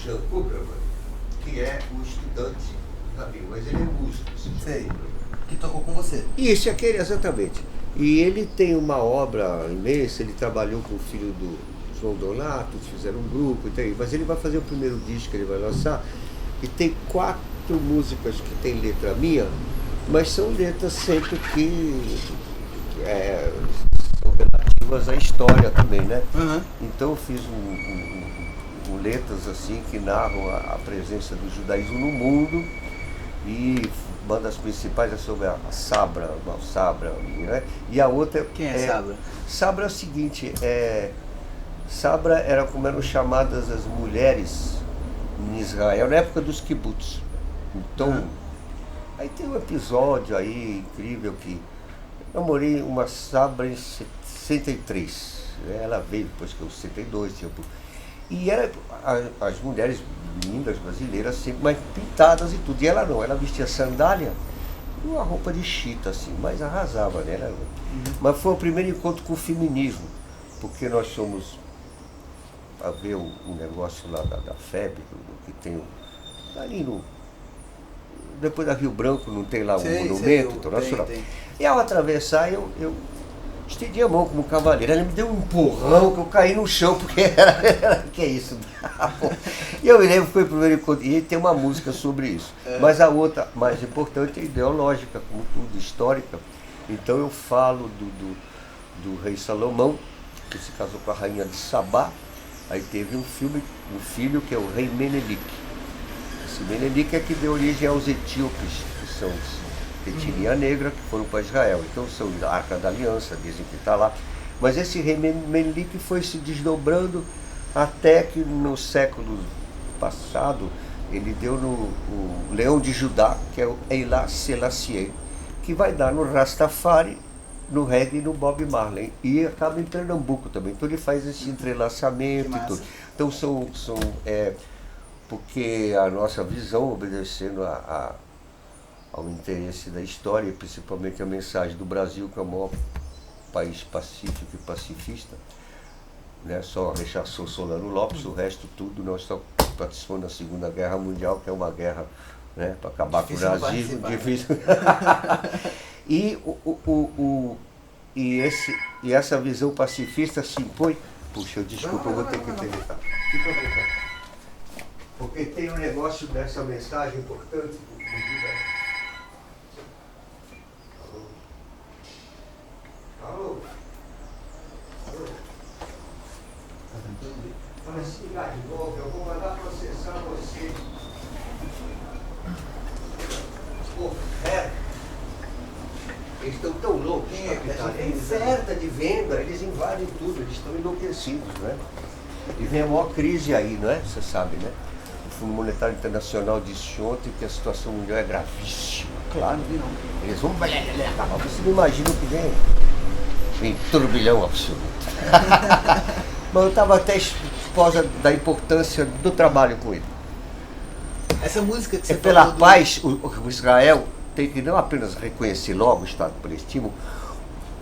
Jean Kuberman, que é o estudante Rabin, mas ele é músico. Sei. Que tocou com você. Isso, aquele, exatamente. E ele tem uma obra imensa, ele trabalhou com o filho do João Donato, eles fizeram um grupo, mas ele vai fazer o primeiro disco que ele vai lançar, e tem 4 músicas que tem letra minha, mas são letras sempre que são relativas à história também, né? Uhum. Então eu fiz letras assim que narram a presença do judaísmo no mundo, e uma das principais é sobre a Sabra, né? E a outra Quem é Sabra? Sabra é o seguinte, Sabra era como eram chamadas as mulheres em Israel na época dos kibbutz. Então, aí tem um episódio aí incrível que eu namorei uma Sabra em 63, né? Ela veio depois que eu 62, tipo, e era as mulheres lindas brasileiras sempre mais pintadas e tudo, e ela não, ela vestia sandália e uma roupa de chita assim, mas arrasava, né? Mas foi o primeiro encontro com o feminismo, porque nós somos a ver o negócio lá da FEB, que tem ali no... Depois da Rio Branco não tem lá um monumento internacional. Tem. E ao atravessar eu estendi a mão como cavaleiro. Ela me deu um empurrão que eu caí no chão, porque era que é isso? E eu me lembro que foi o primeiro encontro. E tem uma música sobre isso. Mas a outra, mais importante, é ideológica, como tudo, histórica. Então eu falo do rei Salomão, que se casou com a rainha de Sabá. Aí teve um filho que é o rei Menelik. Esse Menelik é que deu origem aos etíopes, que são de etnia negra, que foram para Israel. Então são da Arca da Aliança, dizem que está lá. Mas esse rei Menelik foi se desdobrando até que no século passado ele deu no Leão de Judá, que é o Haile Selassie, que vai dar no Rastafari, no reggae e no Bob Marley, e acaba em Pernambuco também. Então ele faz esse entrelaçamento e tudo. Então porque a nossa visão, obedecendo ao interesse da história, principalmente a mensagem do Brasil, que é o maior país pacífico e pacifista, né? Só rechaçou Solano Lopes, o resto tudo nós só participamos da Segunda Guerra Mundial, que é uma guerra, né, para acabar com o nazismo, difícil. E essa visão pacifista se impõe. Puxa, desculpa, eu vou ter que interpretar. Fica à vontade. Porque tem um negócio dessa mensagem importante. Alô? Para se ligar de novo, eu vou mandar processar você. Eles estão tão loucos, é oferta de venda, eles invadem tudo, eles estão enlouquecidos, né? E vem a maior crise aí, não é? Você sabe, né? O Fundo Monetário Internacional disse ontem que a situação mundial é gravíssima. Claro, eles vão... Você não imagina o que vem turbilhão absoluto. Mas eu estava até exposta da importância do trabalho com ele. Essa música que você pela paz, o Israel tem que não apenas reconhecer logo o Estado palestino,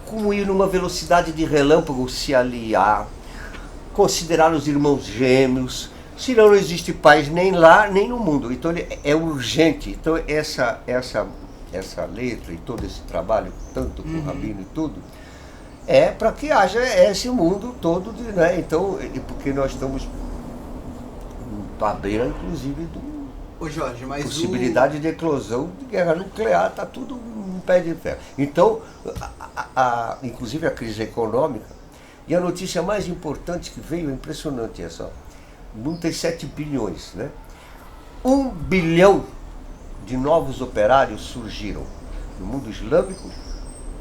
como ir numa velocidade de relâmpago, se aliar, considerar os irmãos gêmeos, senão não existe paz nem lá, nem no mundo. Então é urgente. Então essa letra e todo esse trabalho, tanto com o Rabino e tudo, é para que haja esse mundo todo, né? Então, porque nós estamos à beira, inclusive, do Jorge, mas possibilidade de eclosão de guerra nuclear, está tudo em pé de ferro. Então, inclusive a crise econômica, e a notícia mais importante que veio, é impressionante essa, o mundo tem 7 bilhões, né? 1 bilhão de novos operários surgiram no mundo islâmico,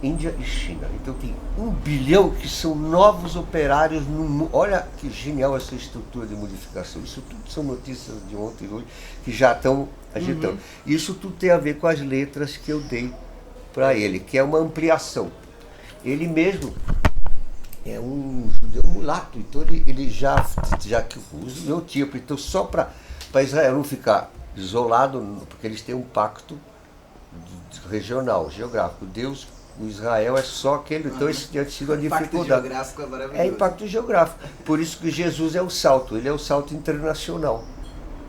Índia e China. Então tem 1 bilhão que são novos operários no mundo. Olha que genial essa estrutura de modificação. Isso tudo são notícias de ontem e hoje que já estão agitando. Isso tudo tem a ver com as letras que eu dei para ele, que é uma ampliação. Ele mesmo é um judeu mulato, então ele já que usa o meu tipo. Então só para Israel não ficar isolado, porque eles têm um pacto regional, geográfico. Deus, o Israel é só aquele, então isso tinha sido a dificuldade. Impacto geográfico é maravilhoso. É impacto geográfico. Por isso que Jesus é o salto, ele é o salto internacional.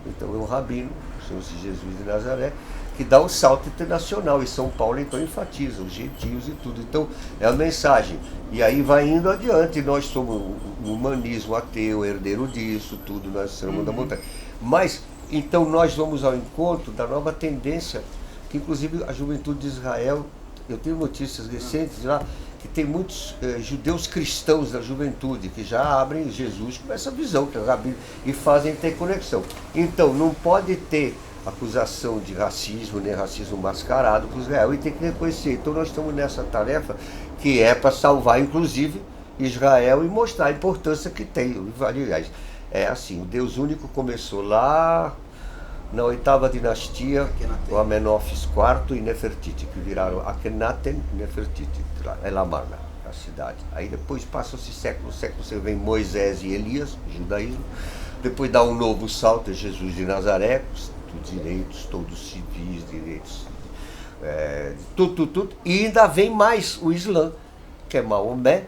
Então é um rabino, chama-se Jesus de Nazaré, que dá um salto internacional. E São Paulo então enfatiza os gentios e tudo. Então é a mensagem. E aí vai indo adiante. Nós somos um humanismo ateu, herdeiro disso, tudo, nós somos da montanha. Mas então nós vamos ao encontro da nova tendência, que inclusive a juventude de Israel, eu tenho notícias recentes lá, que tem muitos judeus cristãos da juventude que já abrem Jesus com essa visão que é rabino, e fazem ter conexão. Então não pode ter acusação de racismo, nem racismo mascarado com Israel, e tem que reconhecer. Então nós estamos nessa tarefa que é para salvar inclusive Israel e mostrar a importância que tem. Aliás, é assim, o Deus único começou lá na 8ª dinastia, o Amenófis IV e Nefertiti, que viraram Akhenaten e Nefertiti, Elamarna, a cidade. Aí depois passam-se séculos, você vem Moisés e Elias, judaísmo, depois dá um novo salto, é Jesus de Nazaré, direitos, todos civis, direitos, tudo, e ainda vem mais o Islã, que é Maomé,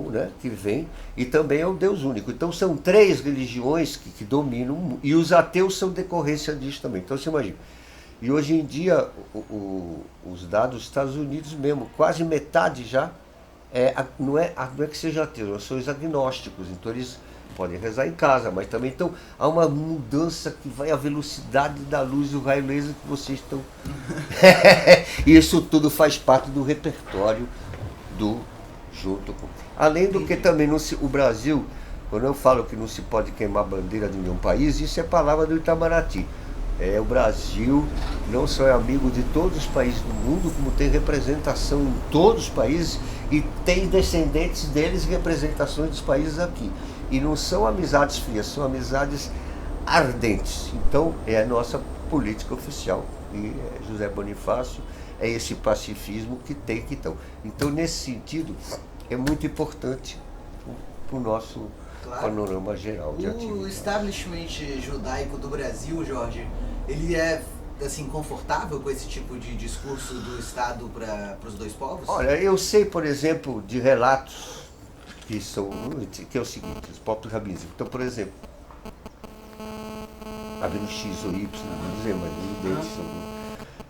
né, que vem, e também é o Deus único. Então são 3 religiões que dominam, e os ateus são decorrência disso também. Então você imagina. E hoje em dia, os dados dos Estados Unidos mesmo, quase metade já, não é que sejam ateus, são os agnósticos. Então eles podem rezar em casa, mas também então, há uma mudança que vai à velocidade da luz do raio laser que vocês estão... Isso tudo faz parte do repertório junto com... Além do que também o Brasil, quando eu falo que não se pode queimar bandeira de nenhum país, isso é palavra do Itamaraty. O Brasil não só é amigo de todos os países do mundo, como tem representação em todos os países e tem descendentes deles representações dos países aqui. E não são amizades frias, são amizades ardentes. Então é a nossa política oficial. E José Bonifácio é esse pacifismo que tem que então. Então nesse sentido é muito importante para o nosso panorama geral de atividade. O establishment judaico do Brasil, Jorge, ele é assim confortável com esse tipo de discurso do Estado para os dois povos? Olha, eu sei, por exemplo, de relatos que é o seguinte, os próprios rabinos. Então, por exemplo, rabino X ou Y, não dizer, mas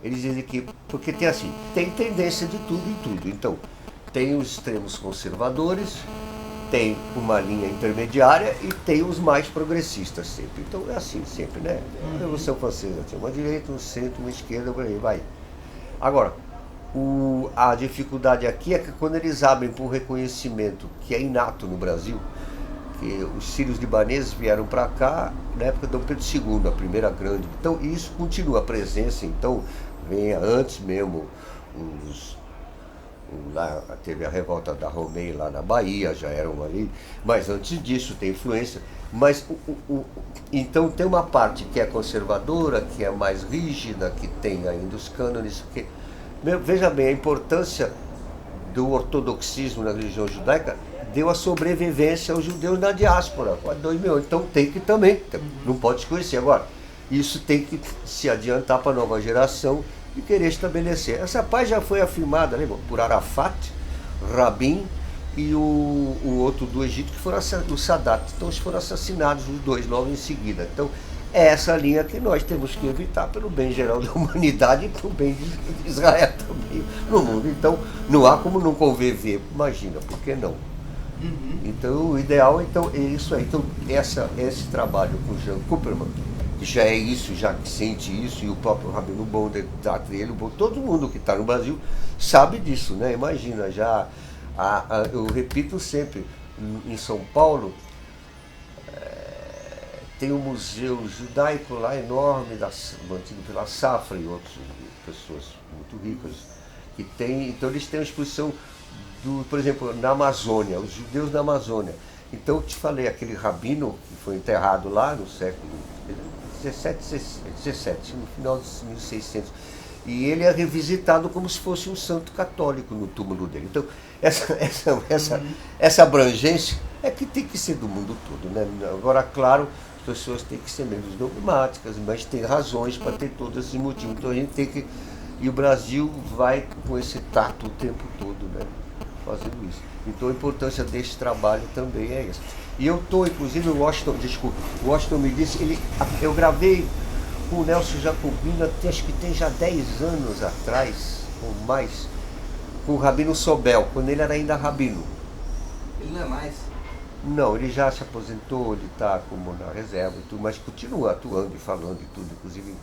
eles dizem que, porque tem assim, tem tendência de tudo e tudo. Então, tem os extremos conservadores, tem uma linha intermediária e tem os mais progressistas sempre. Então é assim sempre, né? A Revolução Francesa tinha uma direita, um centro, uma esquerda, por aí vai. Agora, a dificuldade aqui é que quando eles abrem para um reconhecimento que é inato no Brasil, que os sírios libaneses vieram para cá na época de Dom Pedro II, a primeira grande. Então isso continua a presença, então vem antes mesmo lá teve a revolta da Romei lá na Bahia, já era uma ali, mas antes disso tem influência. Mas então tem uma parte que é conservadora, que é mais rígida, que tem ainda os cânones. Veja bem, a importância do ortodoxismo na religião judaica deu a sobrevivência aos judeus na diáspora, quase 2 mil anos. Então tem que também, não pode desconhecer. Agora, isso tem que se adiantar para a nova geração e querer estabelecer. Essa paz já foi afirmada, lembra, por Arafat, Rabin e o outro do Egito, que foram o Sadat. Então eles foram assassinados os dois logo em seguida. Então é essa linha que nós temos que evitar pelo bem geral da humanidade e pelo bem de Israel também no mundo. Então não há como não conviver, imagina, por que não? Então o ideal é isso aí. Então esse trabalho com o Jean Cooperman, que já é isso, já que sente isso, e o próprio Rabino Bonder, todo mundo que está no Brasil sabe disso, né? Imagina, eu repito sempre, em São Paulo, tem um museu judaico lá enorme, mantido pela Safra e outras pessoas muito ricas, que tem, então eles têm uma exposição, por exemplo, na Amazônia, os judeus na Amazônia. Então eu te falei, aquele rabino que foi enterrado lá no século 17, no final dos 1600, e ele é revisitado como se fosse um santo católico no túmulo dele. Então essa abrangência é que tem que ser do mundo todo, né? Agora, claro, as pessoas têm que ser menos dogmáticas, mas tem razões para ter todos esses motivos. Então a gente tem que... E o Brasil vai com esse tato o tempo todo, né? Fazendo isso. Então a importância desse trabalho também é essa. E eu tô, inclusive, o Washington me disse, eu gravei com o Nelson Jacobino acho que tem já 10 anos atrás, ou mais, com o Rabino Sobel, quando ele era ainda Rabino. Ele não é mais? Não, ele já se aposentou, ele está como na reserva e tudo, mas continua atuando e falando e tudo, inclusive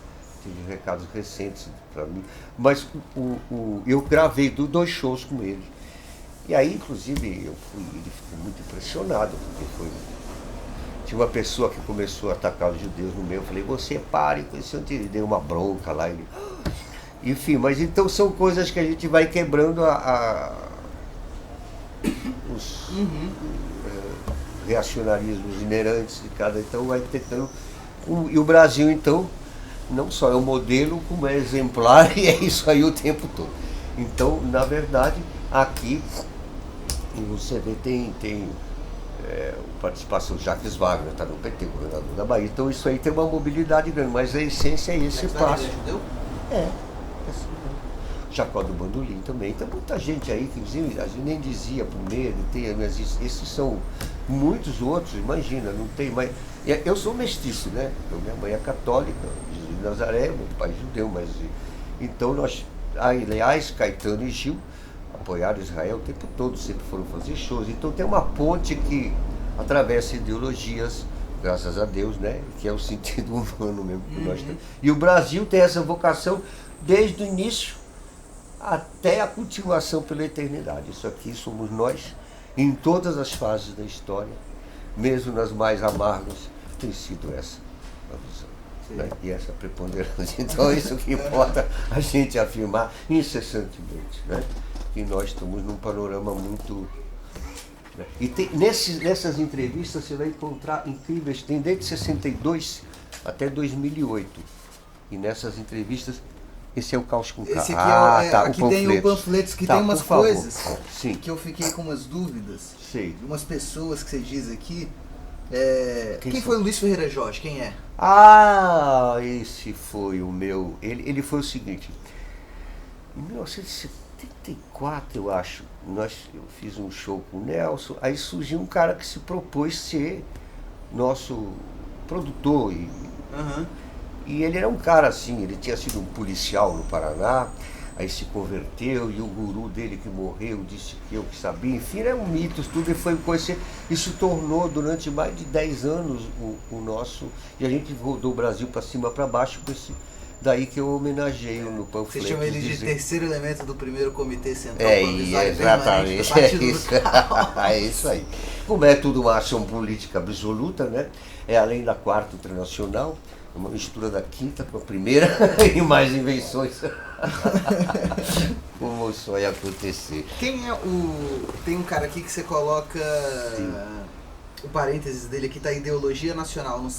tive recados recentes para mim. Mas eu gravei 2 shows com ele. E aí, inclusive, ele ficou muito impressionado, porque tinha uma pessoa que começou a atacar os judeus no meio, eu falei, você pare com isso, ele deu uma bronca lá, enfim, mas então são coisas que a gente vai quebrando os reacionarismos inerentes de cada, então vai tentando, e o Brasil então não só é um modelo, como é exemplar, e é isso aí o tempo todo. Então, na verdade, aqui você vê, tem participação do Jacques Wagner, está no PT, governador da Bahia, então isso aí tem uma mobilidade grande, mas a essência é esse passo. Jacó do Bandolim também, tem muita gente aí que a gente nem dizia por medo, mas esses são muitos outros, imagina, não tem mais. Eu sou mestiço, né? Minha mãe é católica, Jesus de Nazaré, meu pai é judeu, mas então aliás, Caetano e Gil apoiaram Israel o tempo todo, sempre foram fazer shows. Então tem uma ponte que atravessa ideologias, graças a Deus, né? Que é o sentido humano mesmo que nós temos. E o Brasil tem essa vocação desde o início até a continuação pela eternidade. Isso aqui somos nós, em todas as fases da história, mesmo nas mais amargas, tem sido essa a visão, né? E essa preponderância. Então é isso que importa a gente afirmar incessantemente, né? Que nós estamos num panorama muito... Né? E nessas entrevistas você vai encontrar incríveis, tem desde 62 até 2008. E nessas entrevistas... Esse é o Caos com K. Esse aqui aqui o tem o panfleto que tem umas coisas Sim. que eu fiquei com umas dúvidas. Sei. De umas pessoas que você diz aqui. Quem são? foi o Luiz Ferreira Jorge? Quem é? Esse foi o meu... Ele foi o seguinte. Em 1974, eu acho, eu fiz um show com o Nelson, aí surgiu um cara que se propôs ser nosso produtor. E ele era um cara assim, ele tinha sido um policial no Paraná, aí se converteu, e o guru dele que morreu disse que eu que sabia, enfim, era um mito, tudo, e foi conhecer. Isso tornou durante mais de 10 anos o nosso, e a gente rodou o Brasil para cima para baixo com esse, daí que eu homenageio no panfleto. Você chama ele de terceiro elemento do primeiro comitê central provisório exatamente, do Partido do É isso aí. Como é tudo uma ação política absoluta, né? É além da quarta internacional, uma mistura da quinta com a primeira e mais invenções. Como só ia acontecer. Quem é tem um cara aqui que você coloca... Sim. O parênteses dele aqui tá ideologia nacional, não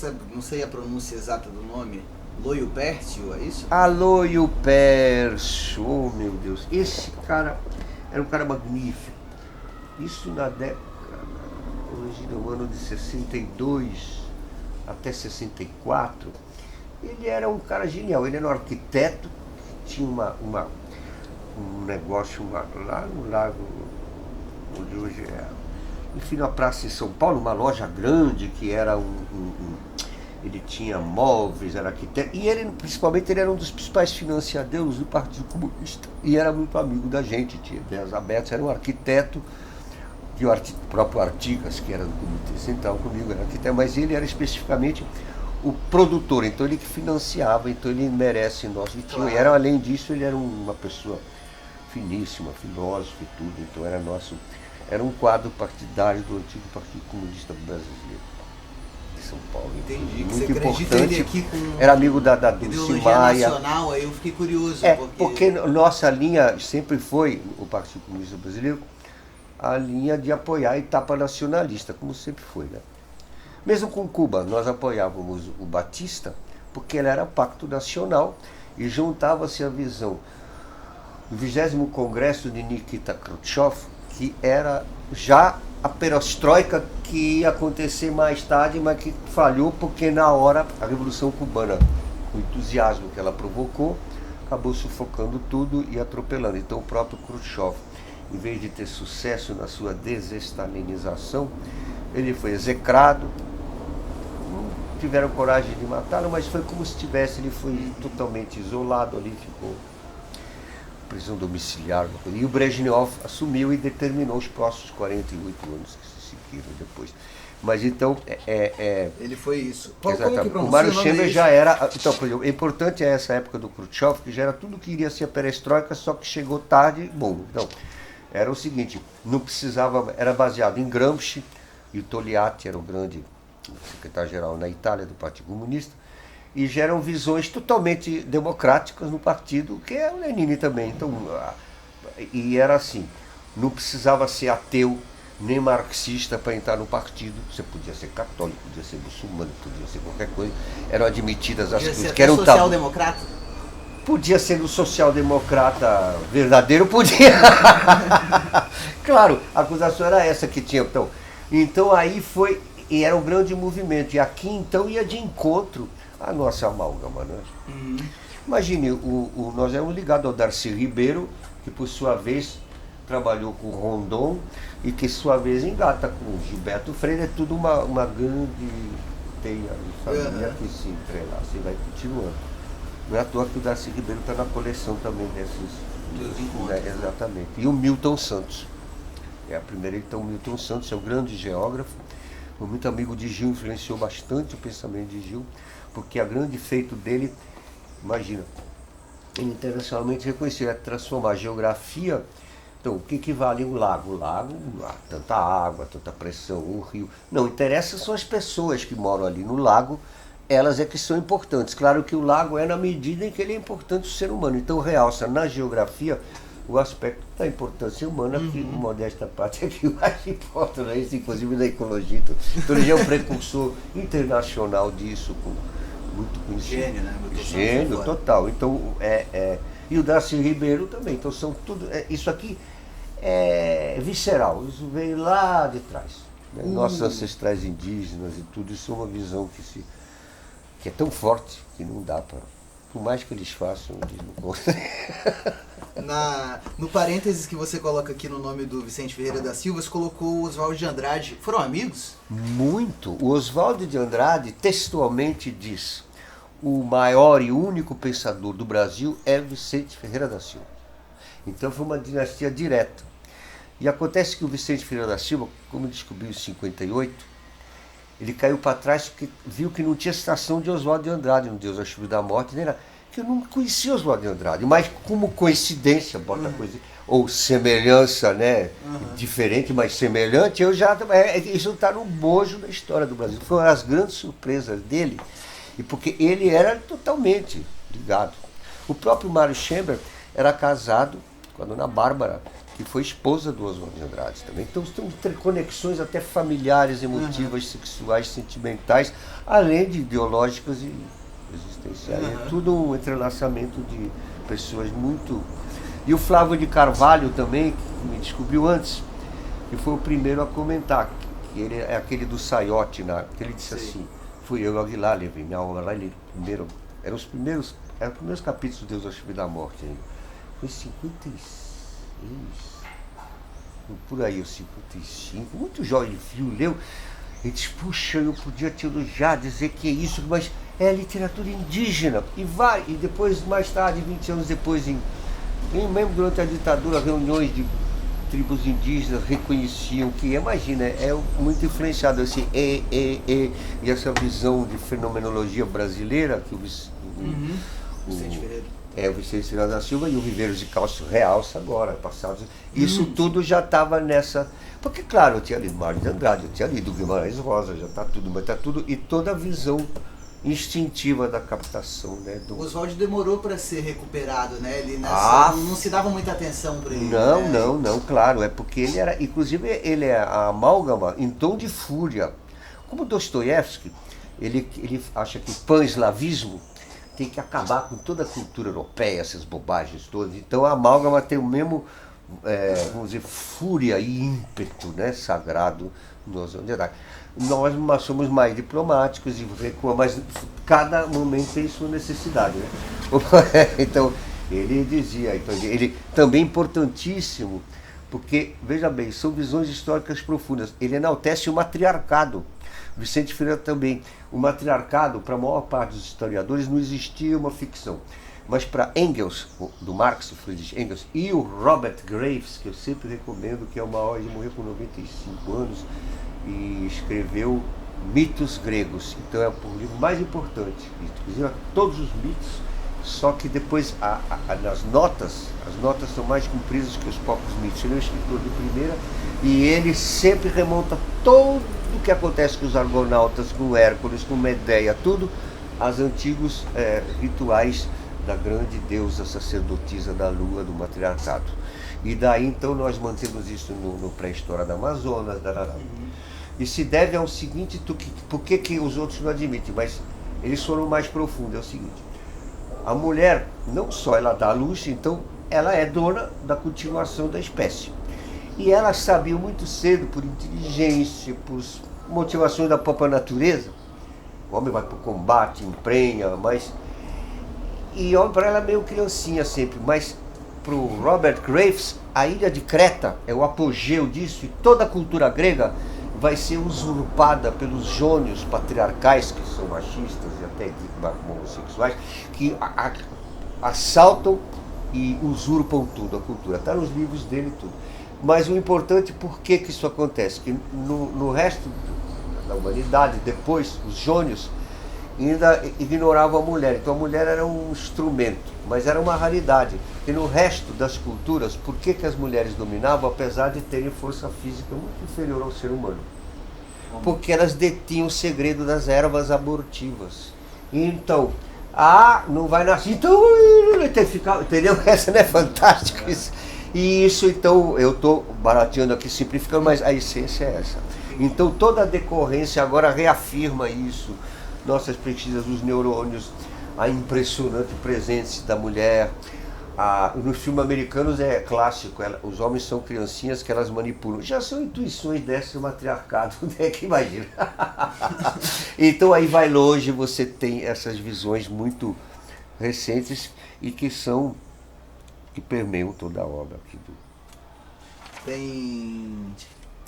sei a pronúncia exata do nome. Loio Pércio, é isso? Loio Pércio, oh meu Deus. Esse cara era um cara magnífico. Isso na década, hoje no ano de 62 até 64, ele era um cara genial, ele era um arquiteto, tinha um negócio lá no lago, onde hoje enfim, na praça em São Paulo, uma loja grande que era ele tinha móveis, era arquiteto, e principalmente ele era um dos principais financiadores do Partido Comunista, e era muito amigo da gente, tinha ideias abertas, era um arquiteto, e o próprio Artigas, que era do Comitê Central comigo, era arquiteto, mas ele era especificamente o produtor, então ele que financiava, então ele merece nosso claro. E era, além disso, ele era uma pessoa finíssima, filósofo e tudo, então era um quadro partidário do antigo Partido Comunista Brasileiro de São Paulo. Entendi, muito você acredita importante. Ele aqui com era amigo da Dulce Maia. Nacional, aí eu fiquei curioso. Porque nossa linha sempre foi, o Partido Comunista Brasileiro, a linha de apoiar a etapa nacionalista, como sempre foi, né? Mesmo com Cuba, nós apoiávamos o Batista, porque ele era pacto nacional e juntava-se a visão do 20º Congresso de Nikita Khrushchev, que era já a perestroika que ia acontecer mais tarde, mas que falhou porque na hora a Revolução Cubana, o entusiasmo que ela provocou, acabou sufocando tudo e atropelando. Então o próprio Khrushchev. em vez de ter sucesso na sua desestalinização, ele foi execrado. Não tiveram coragem de matá-lo, mas foi como se tivesse, ele foi totalmente isolado ali, ficou prisão domiciliar. E o Brezhnev assumiu e determinou os próximos 48 anos que se seguiram depois. Mas então, ele foi isso. Como que o Mário Chamber já era. Então, por exemplo, o importante é essa época do Khrushchev, que já era tudo que iria ser a perestroika, só que chegou tarde. Bom, então, era o seguinte: não precisava. Era baseado em Gramsci, e o Togliatti era o grande secretário-geral na Itália do Partido Comunista, e geram visões totalmente democráticas no partido, que é o Lenin também. Então, e era assim: não precisava ser ateu nem marxista para entrar no partido. Você podia ser católico, podia ser muçulmano, podia ser qualquer coisa. Eram admitidas as coisas que eram social-democrata? Podia ser um social-democrata verdadeiro, podia. Claro, a acusação era essa que tinha. Então aí foi, e era um grande movimento. E aqui então ia de encontro à nossa amálgama, né? Imagine, nós éramos ligados ao Darcy Ribeiro, que por sua vez trabalhou com Rondon e que, sua vez, engata com Gilberto Freire. É tudo uma grande teia de família que se entrelaça e vai continuando. Não é à toa que o Darcy Ribeiro está na coleção também desses encontros. Né? Exatamente. E o Milton Santos. É a primeira, então, o Milton Santos é o grande geógrafo, muito amigo de Gil, influenciou bastante o pensamento de Gil, porque a grande feito dele, imagina, ele internacionalmente reconheceu, é transformar a geografia. Então, o que vale um lago? O lago, tanta água, tanta pressão, um rio. Não, interessa são as pessoas que moram ali no lago, elas é que são importantes. Claro que o lago é na medida em que ele é importante o ser humano. Então, realça na geografia o aspecto da importância humana, que, modesta parte, é que mais importa, né? Isso, inclusive da ecologia. Então, ele é um precursor internacional disso, com muito conhecido. Gênio, né? Gênio, total. Então, e o Darcy Ribeiro também. Então, são tudo. Isso aqui é visceral, isso veio lá de trás. Né? Nossos ancestrais indígenas e tudo, isso é uma visão que é tão forte que não dá para. Por mais que eles façam, eles não conseguem. No parênteses que você coloca aqui no nome do Vicente Ferreira da Silva, você colocou o Oswald de Andrade. Foram amigos? Muito. O Oswald de Andrade textualmente diz: o maior e único pensador do Brasil é Vicente Ferreira da Silva. Então foi uma dinastia direta. E acontece que o Vicente Ferreira da Silva, como descobriu em 58, ele caiu para trás porque viu que não tinha citação de Oswald de Andrade no Deus, a Chuva da Morte, nem nada. Que eu não conhecia Oswald de Andrade, mas como coincidência, bota coisa, ou semelhança, né? Diferente, mas semelhante, eu já. Isso está no bojo da história do Brasil. Foram as grandes surpresas dele, e porque ele era totalmente ligado. O próprio Mário Chamber era casado com a dona Bárbara, que foi esposa do Oswald de Andrade também. Então tem conexões até familiares, emotivas, sexuais, sentimentais, além de ideológicas e existenciais. É tudo um entrelaçamento de pessoas muito... E o Flávio de Carvalho também, que me descobriu antes, que foi o primeiro a comentar, que ele é aquele do Saiote, que ele disse assim: fui eu, Aguilar, levei minha obra lá, ele primeiro... Eram os primeiros capítulos do Deus, a Chuva da Morte ainda. Foi 56... por aí, os 55, muito jovem, viu, leu, e disse: puxa, eu podia te elogiar, dizer que é isso, mas é literatura indígena, e depois, mais tarde, 20 anos depois, mesmo durante a ditadura, reuniões de tribos indígenas reconheciam que, imagina, é muito influenciado assim, e essa visão de fenomenologia brasileira que o Vicente Ferreira. O Vicente Ferreira da Silva e o Viveiros de Cálcio realça agora, passados. Isso tudo já estava nessa. Porque, claro, eu tinha lido Mário de Andrade, eu tinha lido Guimarães Rosa, já está tudo, mas está tudo. E toda a visão instintiva da captação, né? O Oswald demorou para ser recuperado, né? Ele não se dava muita atenção para ele. Não, claro, é porque ele era. Inclusive, ele é a amálgama em tom de fúria. Como Dostoiévski, ele acha que pan-eslavismo tem que acabar com toda a cultura europeia, essas bobagens todas. Então a amálgama tem o mesmo, vamos dizer, fúria e ímpeto, né, sagrado. Nós somos mais diplomáticos e recuamos, mas cada momento tem sua necessidade, né? Então ele dizia, ele também importantíssimo, Porque, veja bem, são visões históricas profundas. Ele enaltece o matriarcado. Vicente Ferreira também. O matriarcado, para a maior parte dos historiadores, não existia uma ficção. Mas para Engels, do Marx, o Friedrich Engels, e o Robert Graves, que eu sempre recomendo, que é o maior, ele morreu com 95 anos, e escreveu Mitos Gregos. Então é o livro mais importante. Inclusive todos os mitos, só que depois as notas são mais compridas que os próprios mitos. Ele é um escritor de primeira e ele sempre remonta todo o que acontece com os argonautas, com Hércules, com Medeia, tudo aos antigos rituais da grande deusa sacerdotisa da lua, do matriarcado. E daí então nós mantemos isso no pré-história da Amazonas, e se deve ao seguinte, por que os outros não admitem, mas eles foram mais profundos, é o seguinte: a mulher, não só ela dá a luz, então ela é dona da continuação da espécie. E ela sabia muito cedo, por inteligência, por motivações da própria natureza, o homem vai para o combate, emprenha, mas... E o homem para ela é meio criancinha sempre, mas para o Robert Graves, a ilha de Creta é o apogeu disso, e toda a cultura grega vai ser usurpada pelos jônios patriarcais, que são machistas e até homossexuais, que assaltam e usurpam tudo, a cultura. Está nos livros dele tudo. Mas o importante, por que isso acontece? Que no resto da humanidade, depois, os jônios ainda ignoravam a mulher. Então a mulher era um instrumento, mas era uma raridade. E no resto das culturas, por que as mulheres dominavam, apesar de terem força física muito inferior ao ser humano? Porque elas detinham o segredo das ervas abortivas. Então, não vai nascer, então tem que ficar, entendeu? Essa não é fantástico isso. E isso, então, eu estou barateando aqui, simplificando, mas a essência é essa. Então toda a decorrência agora reafirma isso. Nossas pesquisas dos neurônios, a impressionante presença da mulher. Nos filmes americanos é clássico, os homens são criancinhas que elas manipulam. Já são intuições desse matriarcado, né? Que imagina. Então aí vai longe, você tem essas visões muito recentes e que permeiam toda a obra aqui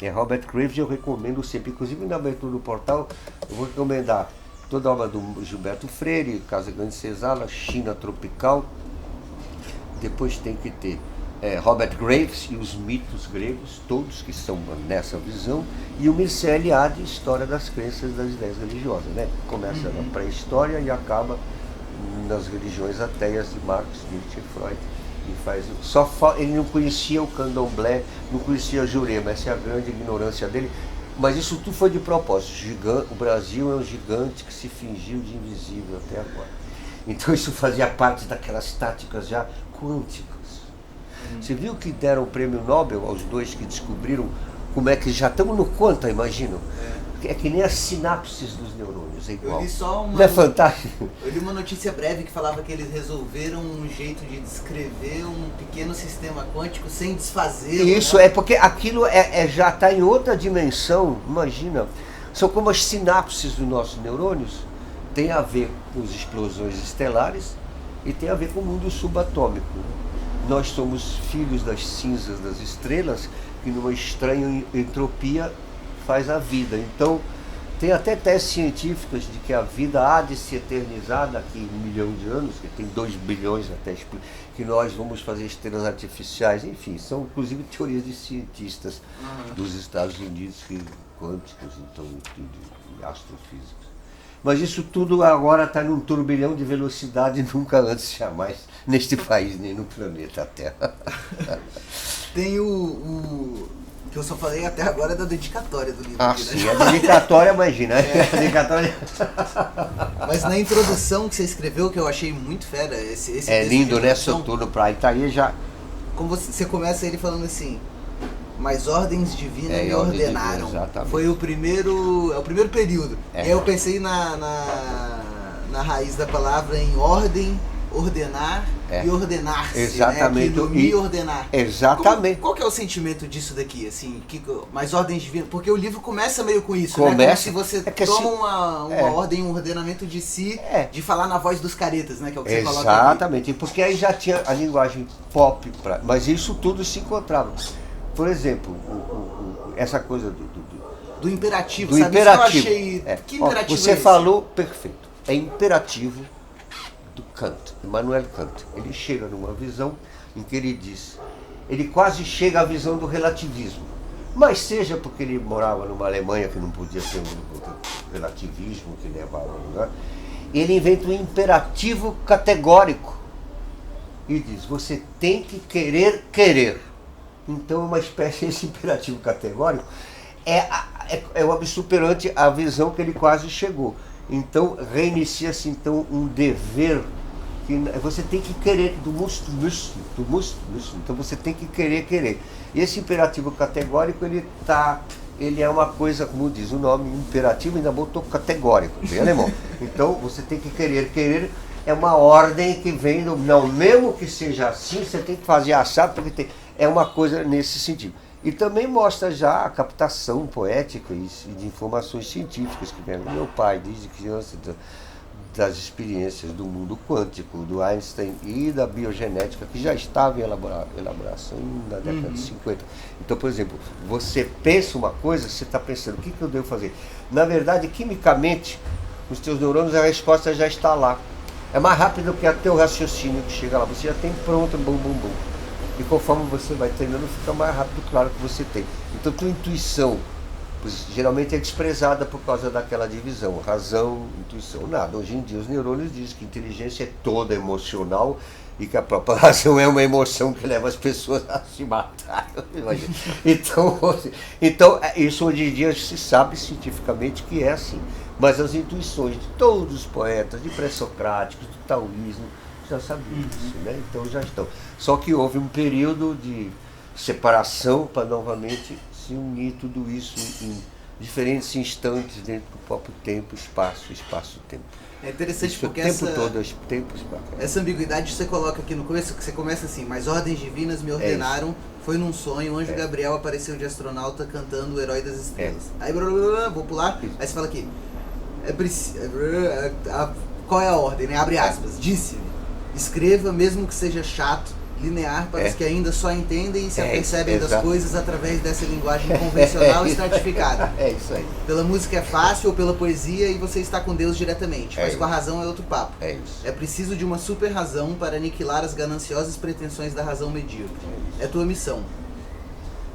Robert Graves, eu recomendo sempre, inclusive na abertura do portal, eu vou recomendar toda a obra do Gilberto Freire, Casa Grande Senzala, China Tropical. Depois tem que ter Robert Graves e os mitos gregos, todos que são nessa visão, e o Mircea Eliade, História das Crenças e das Ideias Religiosas, né? Começa na pré-história e acaba nas religiões ateias de Marx, Nietzsche e Freud. Ele não conhecia o candomblé, não conhecia a Jurema, essa é a grande ignorância dele. Mas isso tudo foi de propósito. O Brasil é um gigante que se fingiu de invisível até agora. Então isso fazia parte daquelas táticas já quânticas. Você viu que deram o prêmio Nobel aos dois que descobriram como é que já estamos no quanta, imagino? É que nem as sinapses dos neurônios, é igual. Não é fantástico? Eu li uma notícia breve que falava que eles resolveram um jeito de descrever um pequeno sistema quântico sem desfazer. Isso, né? É porque aquilo já está em outra dimensão, imagina. São como as sinapses dos nossos neurônios, tem a ver com as explosões estelares e tem a ver com o mundo subatômico. Nós somos filhos das cinzas das estrelas, que numa estranha entropia faz a vida. Então, tem até testes científicos de que a vida há de se eternizar daqui 1 milhão de anos, que tem 2 bilhões até, que nós vamos fazer estrelas artificiais, enfim, são inclusive teorias de cientistas dos Estados Unidos, quânticos, então, de astrofísicos. Mas isso tudo agora está num turbilhão de velocidade nunca antes, jamais, neste país, nem no planeta Terra. Tem o que eu só falei até agora da dedicatória do livro. Sim, a dedicatória, imagina. A dedicatória... Mas na introdução que você escreveu, que eu achei muito fera, esse é lindo, né? Soturno Praia, tá aí já... Como você começa ele falando assim: mas ordens divinas me ordenaram. Foi o primeiro período. E aí eu pensei na raiz da palavra em ordem, ordenar e ordenar-se. Exatamente. Né? Me ordenar. Exatamente. Qual que é o sentimento disso daqui? Assim, mais ordens divinas? Porque o livro começa meio com isso, começa, né? Como se você toma uma ordem, um ordenamento de si, de falar na voz dos caretas, né? Que é o que você coloca aqui. Exatamente. Porque aí já tinha a linguagem pop, mas isso tudo se encontrava. por exemplo, essa coisa do imperativo, do sabe? Imperativo. Isso que eu achei... Que imperativo você é esse? falou perfeito. É imperativo do Kant, Immanuel Kant. Ele chega numa visão em que ele diz, ele quase chega à visão do relativismo. Mas seja porque ele morava numa Alemanha que não podia ter um relativismo que levava a um lugar, ele inventa um imperativo categórico e diz, você tem que querer querer. Então uma espécie desse imperativo categórico é o absurperante a visão que ele quase chegou. Então reinicia-se então um dever que você tem que querer, do musst, então você tem que querer. E esse imperativo categórico, ele é uma coisa, como diz o nome, imperativo, ainda botou categórico, em alemão. Então você tem que querer, é uma ordem que vem, não, mesmo que seja assim, você tem que fazer assado, porque é uma coisa nesse sentido. E também mostra já a captação poética e de informações científicas que vem do meu pai, desde criança, das experiências do mundo quântico, do Einstein e da biogenética, que já estava em elaboração na década de 50. Então, por exemplo, você pensa uma coisa, você está pensando, o que eu devo fazer? Na verdade, quimicamente, nos teus neurônios, a resposta já está lá. É mais rápido que até o raciocínio que chega lá. Você já tem pronto, bum. E conforme você vai treinando, fica mais rápido, claro, que você tem. Então, tua intuição, geralmente é desprezada por causa daquela divisão, razão, intuição, nada. Hoje em dia os neurônios dizem que inteligência é toda emocional e que a própria razão é uma emoção que leva as pessoas a se matar. Então isso hoje em dia se sabe cientificamente que é assim. Mas as intuições de todos os poetas, de pré-socráticos, do taoísmo, já sabiam isso, né? Então já estão. Só que houve um período de separação para novamente se unir tudo isso em diferentes instantes dentro do próprio tempo, espaço-tempo. É interessante isso porque o tempo todo, tempo, espaço. Essa ambiguidade você coloca aqui no começo, que você começa assim, mas ordens divinas me ordenaram, foi num sonho, o anjo Gabriel apareceu de astronauta cantando o Herói das Estrelas. Aí, vou pular, aí você fala aqui, qual é a ordem, né? Abre aspas, disse-me, escreva mesmo que seja chato, linear para os que ainda só entendem e se apercebem das coisas através dessa linguagem convencional e estratificada. É isso aí. Pela música é fácil ou pela poesia e você está com Deus diretamente, mas com a razão é outro papo. É isso. É preciso de uma super razão para aniquilar as gananciosas pretensões da razão medíocre. É tua missão.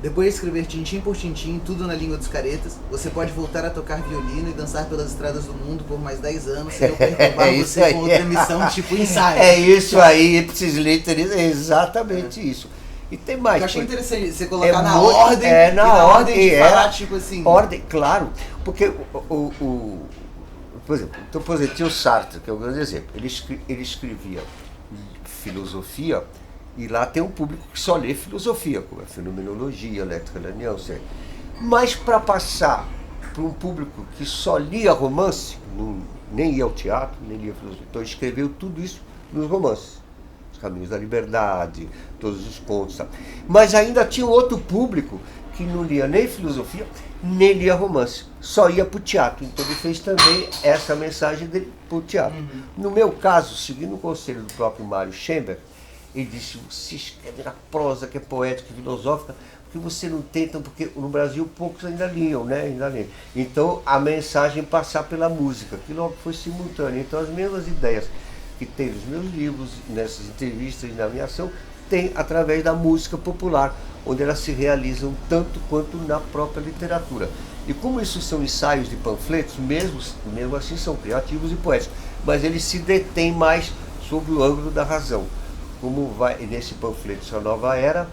Depois de escrever tintim por tintim, tudo na língua dos caretas, você pode voltar a tocar violino e dançar pelas estradas do mundo por mais 10 anos sem eu perturbar você aí. Com outra missão, tipo ensaio. É isso aí, Ipsis Literis, é exatamente isso. E tem mais. Eu achei interessante você colocar na ordem. Na ordem de falar, tipo assim. Ordem, claro, porque por exemplo, tinha o Sartre, que é um grande exemplo. Ele escrevia filosofia. E lá tem um público que só lê filosofia, como a fenomenologia, eletrolanião, etc. Mas para passar para um público que só lia romance, nem ia ao teatro, nem lia filosofia, então escreveu tudo isso nos romances. Os Caminhos da Liberdade, todos os contos. Sabe? Mas ainda tinha um outro público que não lia nem filosofia, nem lia romance, só ia para o teatro. Então ele fez também essa mensagem dele para o teatro. No meu caso, seguindo o conselho do próprio Mário Schember, ele disse, você escreve na prosa que é poética e filosófica, porque você não tenta, porque no Brasil poucos ainda liam, né? Ainda liam. Então a mensagem passar pela música, que logo foi simultâneo. Então as mesmas ideias que tem nos meus livros, nessas entrevistas e na minha ação, tem através da música popular, onde elas se realizam tanto quanto na própria literatura. E como isso são ensaios de panfletos, mesmo assim são criativos e poéticos, mas eles se detêm mais sobre o ângulo da razão. Como vai nesse panfleto A Nova Era,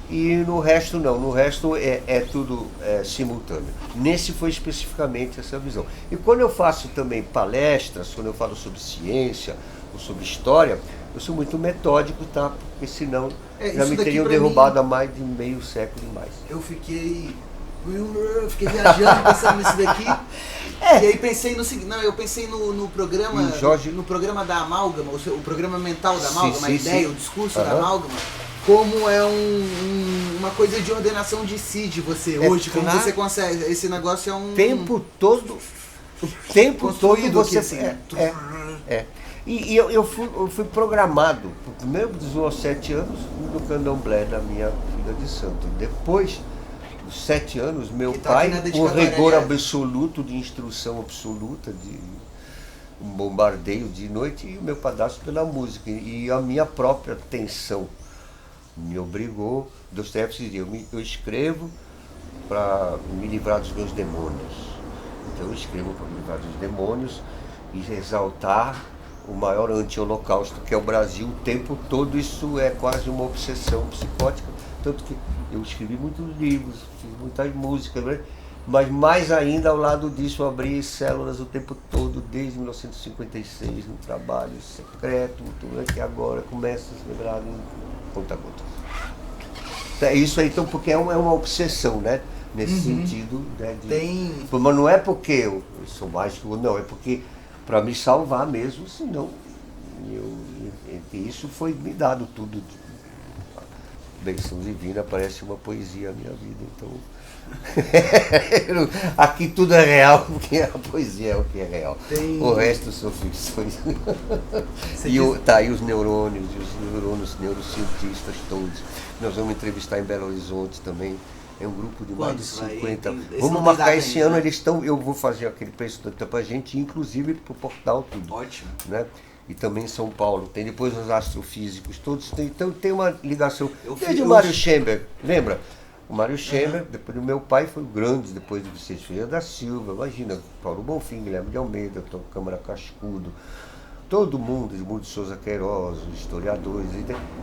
e no resto não, no resto é tudo simultâneo. Nesse foi especificamente essa visão. E quando eu faço também palestras, quando eu falo sobre ciência ou sobre história, eu sou muito metódico, tá? Porque senão já me teriam derrubado há mais de meio século e mais. Eu fiquei viajando pensando nisso daqui. E aí pensei no seguinte, eu pensei no programa, no programa da Amálgama, o programa mental da Amálgama, a ideia, o discurso da Amálgama, como é uma coisa de ordenação de si de você hoje, como você consegue, esse negócio é um... O tempo todo você... E eu fui programado, primeiro aos 7 anos, no candomblé da minha filha de santo. Depois dos 7 anos, meu pai, com rigor absoluto, de instrução absoluta, de um bombardeio de noite, e o meu padrasto pela música. E a minha própria tensão me obrigou. Dostoiévski dizia, eu escrevo para me livrar dos meus demônios. Então eu escrevo para me livrar dos demônios e exaltar o maior anti-holocausto, que é o Brasil, o tempo todo. Isso é quase uma obsessão psicótica, tanto que eu escrevi muitos livros, fiz muitas músicas, né? Mas mais ainda ao lado disso eu abri células o tempo todo, desde 1956, no trabalho secreto, que agora começa a se lembrar em conta-gotas. É isso aí, então, porque é uma obsessão, né? Nesse sentido, né? Mas não é porque eu sou mágico, não, é porque para me salvar mesmo, senão isso foi me dado tudo. Benção divina, parece uma poesia a minha vida, então aqui tudo é real, porque a poesia é o que é real. O resto são ficções. E os neurônios, neurocientistas todos. Nós vamos entrevistar em Belo Horizonte também. É um grupo de mais de 50. Vamos marcar esse ano, eles estão. Eu vou fazer aquele preço para a gente, inclusive para o portal tudo. Ótimo. Né? E também em São Paulo. Tem depois os astrofísicos, todos tem. Então tem uma ligação. Desde o Mário Schemberg, lembra? O Mário Schemberg, depois do meu pai, foi o grande, depois do Vicente Ferreira da Silva. Imagina, Paulo Bonfim, Guilherme de Almeida, Câmara Cascudo. Todo mundo, Edmundo de Souza Queiroz, os historiadores.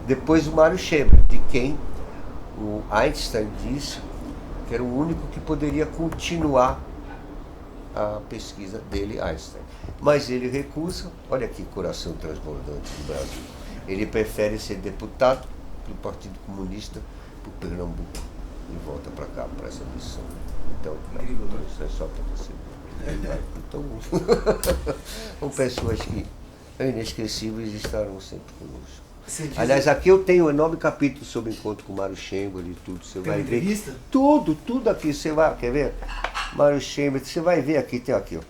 Depois o Mário Schemberg, de quem o Einstein disse que era o único que poderia continuar a pesquisa dele, Einstein. Mas ele recusa, olha que coração transbordante do Brasil. Ele prefere ser deputado do Partido Comunista por Pernambuco e volta para cá, para essa missão. Então, isso é só para você. Então, são pessoas que são inesquecíveis e estarão sempre conosco. Aliás, aqui eu tenho um enorme capítulo sobre o encontro com o Mário Schemberg e tudo. Você vai ver tudo aqui. Você vai, quer ver? Mário Schemberg, você vai ver aqui, tem aqui, ó.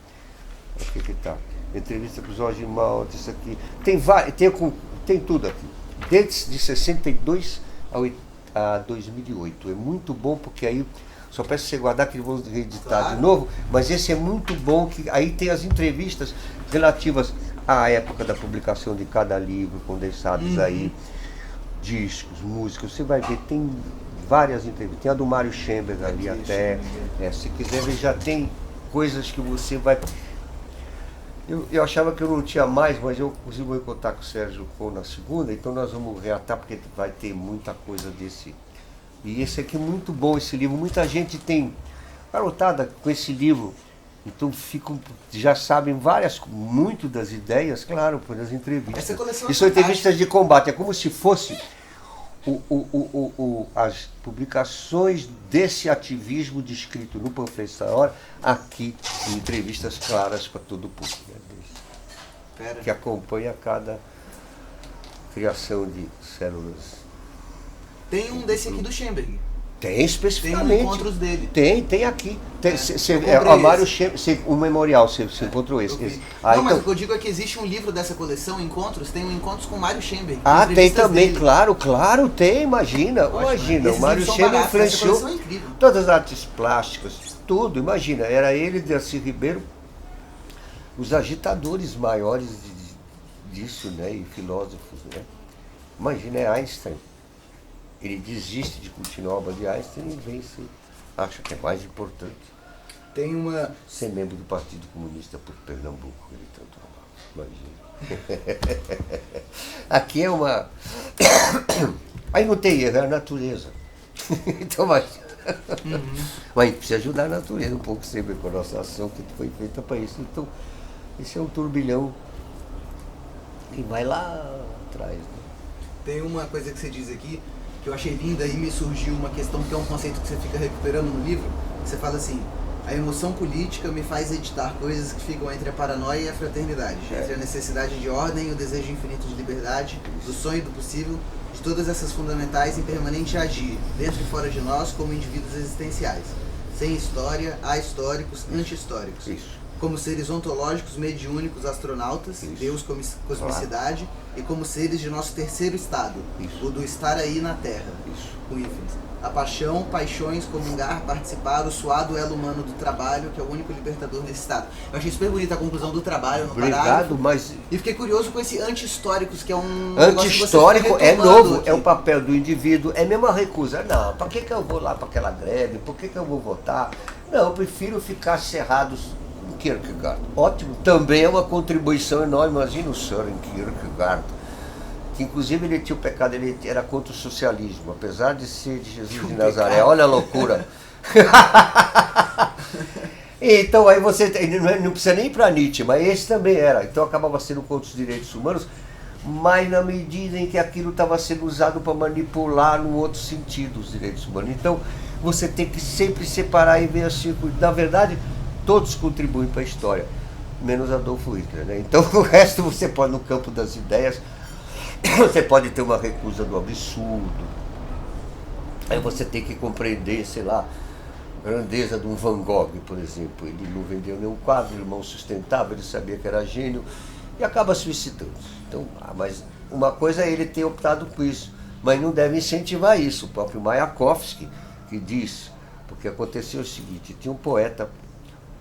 Aqui que tá. Entrevista com o Jorge Malta, isso aqui. Tem tudo aqui. Desde 62 a 2008. É muito bom, porque aí só peço você guardar que eu vou reeditar de novo, mas esse é muito bom, que aí tem as entrevistas relativas à época da publicação de cada livro, condensados aí, discos, músicas. Você vai ver, tem várias entrevistas. Tem a do Mário Schemberg ali até. Se quiser ver, já tem coisas que você vai... Eu achava que eu não tinha mais, mas eu consigo encontrar com o Sérgio Con na segunda, então nós vamos reatar, porque vai ter muita coisa desse. E esse aqui é muito bom, esse livro. Muita gente tem garotada com esse livro, então já sabem muito das ideias, claro, por as entrevistas. Essa coleção e são entrevistas de combate, é como se fosse as publicações desse ativismo descrito no panfleto da hora, aqui em entrevistas claras para todo o público, né, que acompanha cada criação de células. Tem um desse aqui do Schemberg. Tem especificamente. Tem encontros dele. Tem aqui. O Mário Schemberg, o memorial, você encontrou esse. Não, então, mas o que eu digo é que existe um livro dessa coleção, Encontros, tem um Encontros com o Mário Schemberg. Tem também, dele. Claro, tem, imagina. O Mário Schemberg influenciou todas as artes plásticas, tudo, imagina. Era ele, Darcy Ribeiro, os agitadores maiores disso, né, e filósofos, né. Imagina, é Einstein. Ele desiste de continuar a obra de Einstein e vem se acha que é mais importante. Ser membro do Partido Comunista por Pernambuco, ele tanto imagina. Aqui é uma... Aí não tem erro, é a natureza. Então, mas a gente precisa ajudar a natureza um pouco sempre com a nossa ação que foi feita para isso. Então, esse é um turbilhão que vai lá atrás. Né? Tem uma coisa que você diz aqui, que eu achei linda, e me surgiu uma questão, que é um conceito que você fica recuperando no livro, que você fala assim: a emoção política me faz editar coisas que ficam entre a paranoia e a fraternidade, entre a necessidade de ordem e o desejo infinito de liberdade, do sonho e do possível, de todas essas fundamentais em permanente agir, dentro e fora de nós, como indivíduos existenciais. Sem história, há históricos, anti-históricos. Isso. como seres ontológicos, mediúnicos, astronautas, isso. Deus, cosmicidade, e como seres de nosso terceiro estado, isso. O do estar aí na Terra, isso. Com ínfimes. A paixão, paixões, comungar, participar, o suado elo humano do trabalho, que é o único libertador desse estado. Eu achei super bonita a conclusão do trabalho no parágrafo. Mas... E fiquei curioso com esse anti-históricos, que é um... Anti-histórico é novo, aqui. É o papel do indivíduo, é mesmo a recusa. Não, para que eu vou lá para aquela greve? Por que eu vou votar? Não, eu prefiro ficar cerrado no Kierkegaard. Ótimo, também é uma contribuição enorme. Imagina o Søren Kierkegaard, que inclusive ele tinha o pecado, ele era contra o socialismo, apesar de ser de Jesus de Nazaré. Pecado. Olha a loucura. Então aí você não precisa nem ir para Nietzsche, mas esse também era. Então acabava sendo contra os direitos humanos, mas na medida em que aquilo estava sendo usado para manipular no outro sentido os direitos humanos. Então você tem que sempre separar e ver assim, na verdade todos contribuem para a história, menos Adolfo Hitler, né? Então o resto você pode, no campo das ideias, você pode ter uma recusa do absurdo. Aí você tem que compreender, sei lá, a grandeza de um Van Gogh, por exemplo. Ele não vendeu nenhum quadro, ele não sustentava, ele sabia que era gênio e acaba suicidando. Então, mas uma coisa é ele ter optado por isso, mas não deve incentivar isso. O próprio Mayakovsky, que diz, porque aconteceu o seguinte, tinha um poeta,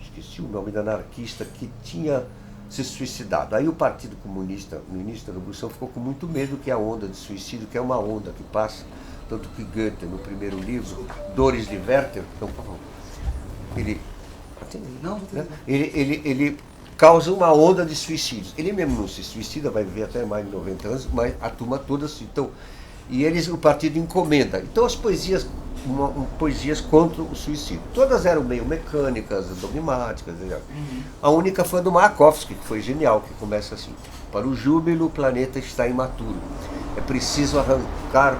esqueci o nome, da anarquista, que tinha se suicidado. Aí o Partido Comunista, o ministro da Revolução, ficou com muito medo que a onda de suicídio, que é uma onda que passa, tanto que Goethe, no primeiro livro, Dores de Werther, ele causa uma onda de suicídios. Ele mesmo não se suicida, vai viver até mais de 90 anos, mas a turma toda se... Então, e o partido encomenda. Então as poesias, poesias contra o suicídio. Todas eram meio mecânicas, dogmáticas. A única foi a do Mayakovsky, que foi genial, que começa assim: para o júbilo, o planeta está imaturo. É preciso arrancar...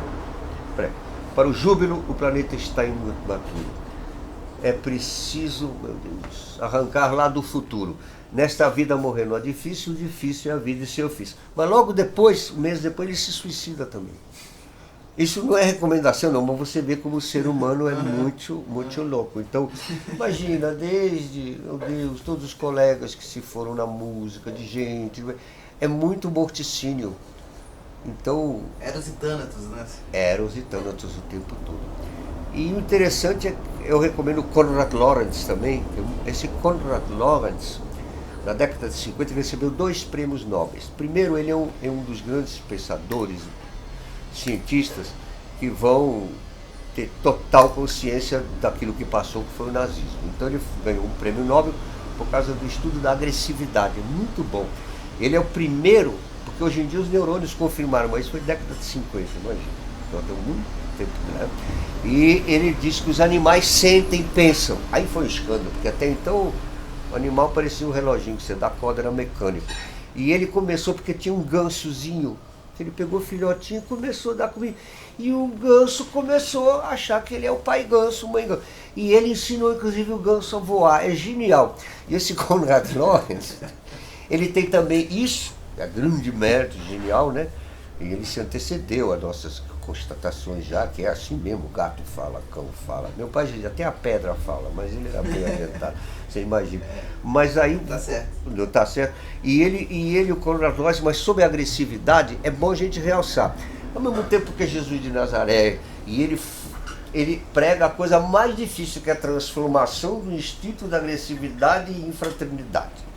Para o júbilo, o planeta está imaturo. É preciso, meu Deus, arrancar lá do futuro. Nesta vida morrer não é difícil, o difícil é a vida e seu ofício. Mas logo depois, um mês depois, ele se suicida também. Isso não é recomendação não, mas você vê como o ser humano é muito, muito louco. Então, imagina, desde, meu Deus, todos os colegas que se foram na música, de gente, é muito morticínio. Então... Eros e Thanatos, né? Eros e Thanatos o tempo todo. E o interessante é que eu recomendo Konrad Lorenz também. Esse Konrad Lorenz, na década de 50, recebeu 2 prêmios Nobel. Primeiro, ele é um dos grandes pensadores, cientistas, que vão ter total consciência daquilo que passou, que foi o nazismo. Então ele ganhou um prêmio Nobel por causa do estudo da agressividade. É muito bom. Ele é o primeiro, porque hoje em dia os neurônios confirmaram, mas isso foi década de 50, imagina. Então tem muito tempo, né? E ele diz que os animais sentem e pensam. Aí foi um escândalo, porque até então o animal parecia um reloginho que você dá corda, era mecânico. E ele começou porque tinha um gansozinho, que ele pegou o filhotinho e começou a dar comida. E o ganso começou a achar que ele é o pai ganso, mãe ganso. E ele ensinou inclusive o ganso a voar. É genial. E esse Konrad Lorenz, ele tem também isso, é grande mérito, genial, né? E ele se antecedeu a nossas constatações já, que é assim mesmo, gato fala, cão fala. Meu pai dizia, até a pedra fala, mas ele era bem adiantado, você imagina. Mas aí... Tá certo. Não tá certo. E ele o Konrad Lorenz, mas sobre a agressividade, é bom a gente realçar. Ao mesmo tempo que Jesus de Nazaré, e ele prega a coisa mais difícil, que é a transformação do instinto da agressividade em fraternidade.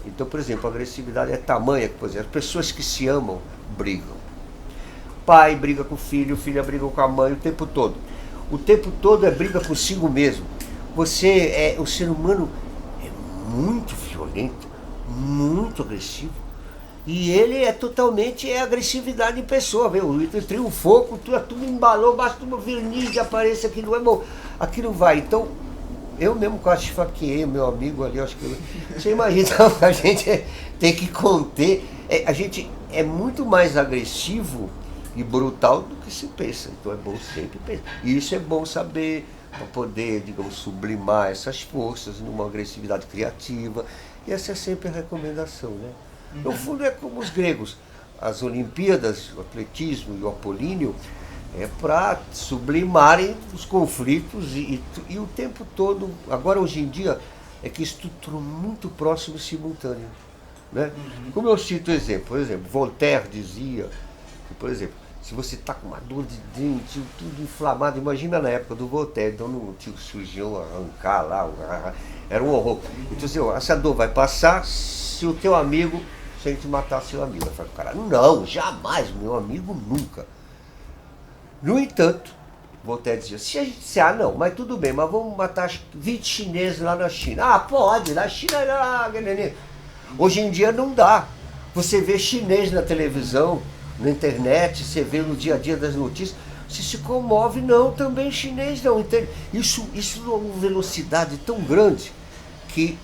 Então, por exemplo, a agressividade é tamanha que, por exemplo, as pessoas que se amam brigam. Pai briga com o filha briga com a mãe o tempo todo. O tempo todo é briga consigo mesmo. O ser humano é muito violento, muito agressivo. E ele é totalmente agressividade em pessoa. Viu? O Hitler triunfou, tudo embalou, basta uma verniz de aparência que não é bom. Aquilo vai. Então, eu mesmo quase esfaqueei meu amigo ali, acho que... Você imagina, a gente tem que conter. A gente é muito mais agressivo e brutal do que se pensa. Então é bom sempre pensar. E isso é bom saber, para poder, digamos, sublimar essas forças numa agressividade criativa. E essa é sempre a recomendação, né? No fundo é como os gregos. As Olimpíadas, o atletismo e o apolíneo, é para sublimarem os conflitos e o tempo todo. Agora, hoje em dia, é que isso tudo muito próximo e simultâneo. Né? Como eu cito exemplo, por exemplo, Voltaire dizia, que, por exemplo, se você está com uma dor de dente, tudo inflamado, imagina na época do Voltaire, então não tinha cirurgião arrancar lá, era um horror. Então assim, essa dor vai passar se o teu amigo, se a gente matar seu amigo. Vai falar, cara, não, jamais, meu amigo nunca. No entanto, Voltaire dizia, se a gente disser, não, mas tudo bem, mas vamos matar 20 chineses lá na China. Pode, na China, hoje em dia não dá. Você vê chinês na televisão, na internet, você vê no dia a dia das notícias, você se comove, não, também chinês não, entende? Isso é uma velocidade tão grande que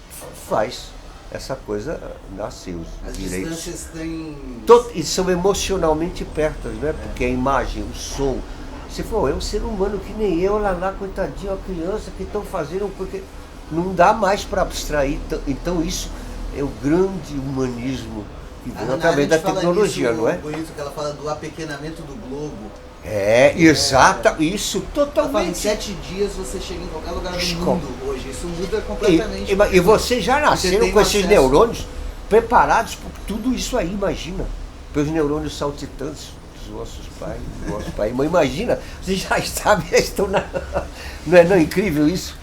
faz essa coisa nascer, os As direitos. Distâncias têm... E são emocionalmente perto, né? Porque a imagem, o som, você falou, é um ser humano que nem eu, lá, coitadinho, a criança que estão fazendo, porque não dá mais para abstrair, então isso é o grande humanismo que vem através da tecnologia, não é? Bonito que ela fala do apequenamento do globo. Exato, isso totalmente. Em 7 dias você chega em qualquer lugar do mundo hoje, isso muda completamente. E vocês já nasceram com esses neurônios preparados por tudo isso aí, imagina. Pelos neurônios saltitantes dos nossos pais, do nosso pai. Mas imagina, vocês já estão na... Não é incrível isso?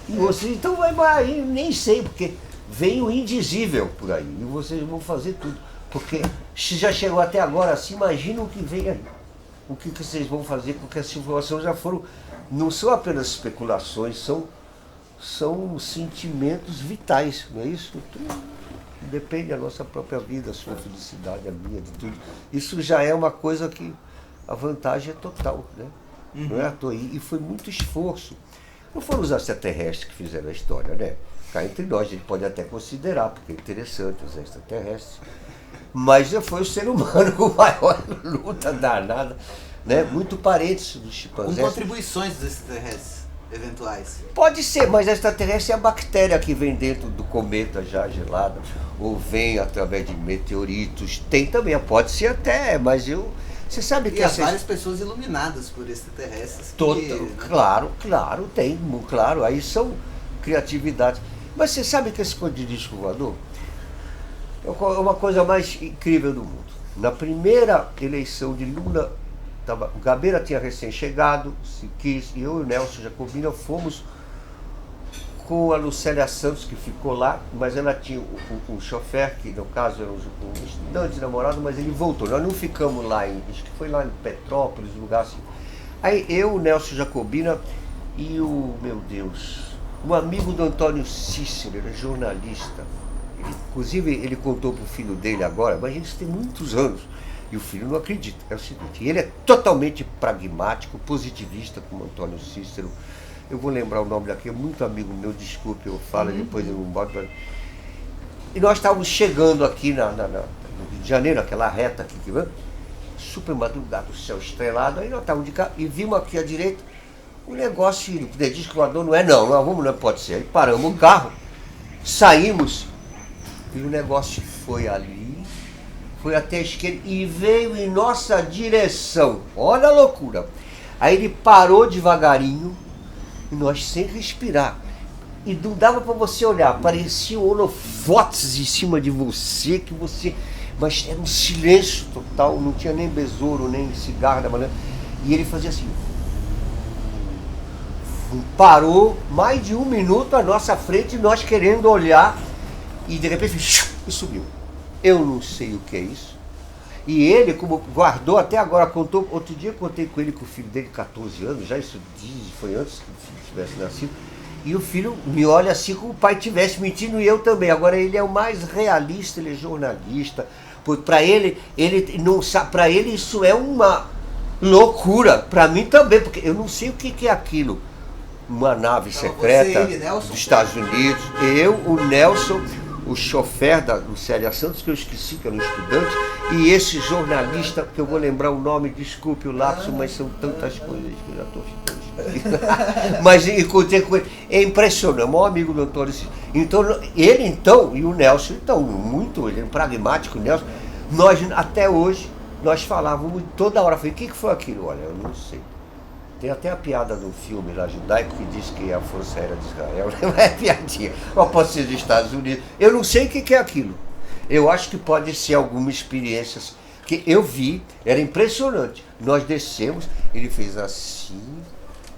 E vocês então vai, nem sei, porque vem o indizível por aí, e vocês vão fazer tudo. Porque se já chegou até agora assim, imagina o que vem aí. O que vocês vão fazer, porque essas informações já foram, não são apenas especulações, são sentimentos vitais, não é isso? Tudo depende da nossa própria vida, a sua felicidade, a minha, de tudo. Isso já é uma coisa que a vantagem é total, né? Não é à toa. E foi muito esforço. Não foram os extraterrestres que fizeram a história, né? Cá entre nós, a gente pode até considerar, porque é interessante os extraterrestres. Mas já foi o ser humano com maior luta danada, né? Muito parentes dos chimpanzés. Com contribuições dos extraterrestres eventuais. Pode ser, mas a extraterrestre é a bactéria que vem dentro do cometa já gelado, ou vem através de meteoritos. Tem também, pode ser até, mas você sabe que há várias pessoas iluminadas por extraterrestres. Claro, tem, claro, aí são criatividades. Mas você sabe que esse coisa de disco voador é uma coisa mais incrível do mundo. Na primeira eleição de Lula, o Gabeira tinha recém-chegado, se quis, e eu e o Nelson Jacobina fomos com a Lucélia Santos, que ficou lá, mas ela tinha um chofer, que no caso era um estudante namorado, mas ele voltou. Nós não ficamos lá, acho que foi lá em Petrópolis, um lugar assim. Aí eu, o Nelson Jacobina e um amigo do Antônio Cícero, ele é jornalista. Inclusive, ele contou para o filho dele agora, mas isso tem muitos anos, e o filho não acredita. É o seguinte, ele é totalmente pragmático, positivista, como Antônio Cícero. Eu vou lembrar o nome daqui, é muito amigo meu, desculpe, eu falo, depois eu não boto. E nós estávamos chegando aqui no Rio de Janeiro, aquela reta aqui, super madrugada, o céu estrelado, aí nós estávamos de cá e vimos aqui à direita um negócio, de disco voador, não pode ser. Aí paramos o carro, saímos, e o negócio foi ali, foi até a esquerda e veio em nossa direção. Olha a loucura. Aí ele parou devagarinho, e nós sem respirar. E não dava para você olhar, pareciam holofotes em cima de você, mas era um silêncio total, não tinha nem besouro, nem cigarro da maneira. E ele fazia assim. Parou mais de 1 minuto à nossa frente, nós querendo olhar, e de repente e subiu. Eu não sei o que é isso. E ele, como guardou até agora, contou, outro dia eu contei com ele, com o filho dele, 14 anos, já isso foi antes que o filho tivesse nascido, e o filho me olha assim como o pai estivesse mentindo, e eu também. Agora ele é o mais realista, ele é jornalista, para ele não sabe, para ele isso é uma loucura, para mim também, porque eu não sei o que é aquilo. Uma nave secreta dos Estados Unidos, eu, o Nelson, o chofer da Lucélia Santos, que eu esqueci, que era um estudante, e esse jornalista, que eu vou lembrar o nome, desculpe o lapso, mas são tantas coisas que eu já estou ficando. Mas encontrei com ele, é impressionante, o maior amigo do Antônio. Então, ele e o Nelson, ele é pragmático, o Nelson, nós até hoje, nós falávamos toda hora, falei, o que foi aquilo? Olha, eu não sei. Tem até a piada no filme lá judaico que diz que é a Força Aérea de Israel. Não é piadinha. Ou pode ser dos Estados Unidos. Eu não sei o que é aquilo. Eu acho que pode ser alguma experiência que eu vi, era impressionante. Nós descemos, ele fez assim.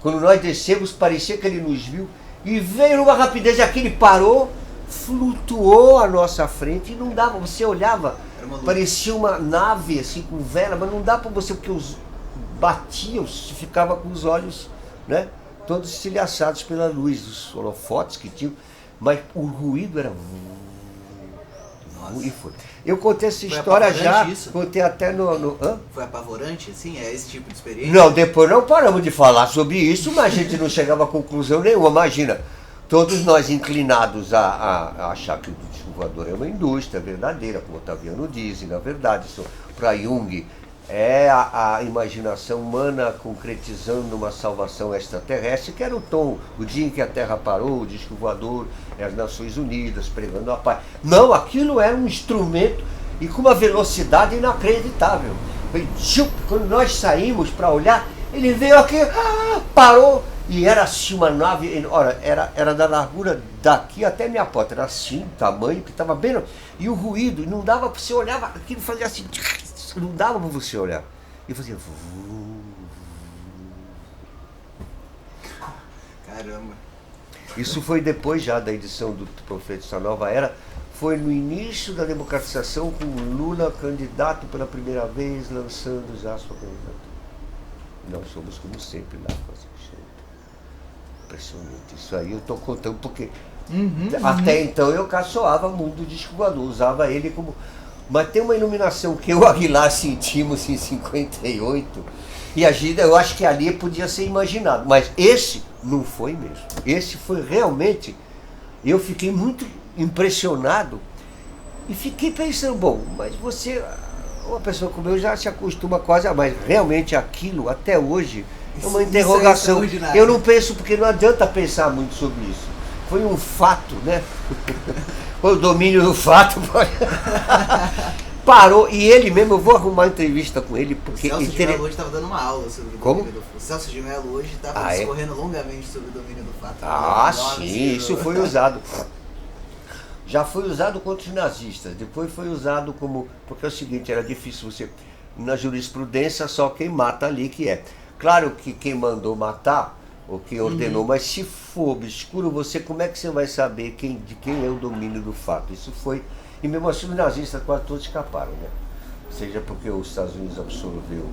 Quando nós descemos, parecia que ele nos viu e veio numa rapidez. Aqui ele parou, flutuou à nossa frente e não dava. Você olhava, parecia uma nave assim com vela, mas não dá para você, porque os batiam, ficava com os olhos, né, todos estilhaçados pela luz dos holofotes que tinham, mas o ruído era... E foi. Eu contei essa história já, isso? Contei até no... Foi apavorante, assim? É esse tipo de experiência? Não, depois não paramos de falar sobre isso, mas a gente não chegava a conclusão nenhuma. Imagina, todos nós inclinados a achar que o disco voador é uma indústria verdadeira, como o Otaviano diz, e na verdade, para Jung, é a imaginação humana concretizando uma salvação extraterrestre, que era o dia em que a Terra parou, o disco voador, as Nações Unidas pregando a paz. Não, aquilo era um instrumento e com uma velocidade inacreditável. Quando nós saímos para olhar, ele veio aqui, parou, e era assim uma nave, ora, era da largura daqui até minha porta, era assim, o tamanho que estava bem, e o ruído, e não dava para você olhar, aquilo fazia assim, não dava para você olhar. E fazia... Caramba. Isso foi depois já da edição do Profetas da Nova Era. Foi no início da democratização, com Lula candidato pela primeira vez, lançando já a sua candidatura. Nós somos como sempre lá. Impressionante. Isso aí eu estou contando porque até então eu caçoava muito do disco voador, usava ele como... Mas tem uma iluminação que eu e o Aguilar sentimos em 58, e eu acho que ali podia ser imaginado, mas esse não foi mesmo. Esse foi realmente, eu fiquei muito impressionado e fiquei pensando, bom, mas você, uma pessoa como eu já se acostuma quase a mais, realmente aquilo até hoje é uma interrogação. Eu não penso, porque não adianta pensar muito sobre isso. Foi um fato, né? Foi o domínio do fato. Parou, e ele mesmo, eu vou arrumar entrevista com ele, porque... O Celso de Mello hoje estava dando uma aula sobre o domínio do fato. O Celso de Mello hoje estava discorrendo longamente sobre o domínio do fato. Sim, isso foi usado. Já foi usado contra os nazistas, depois foi usado como... Porque é o seguinte, era difícil você... Na jurisprudência, só quem mata ali que é. Claro que quem mandou matar, ou quem ordenou, mas se for obscuro, como é que você vai saber de quem é o domínio do fato? Isso foi... E mesmo assim os nazistas quase todos escaparam, né? Seja porque os Estados Unidos absorveu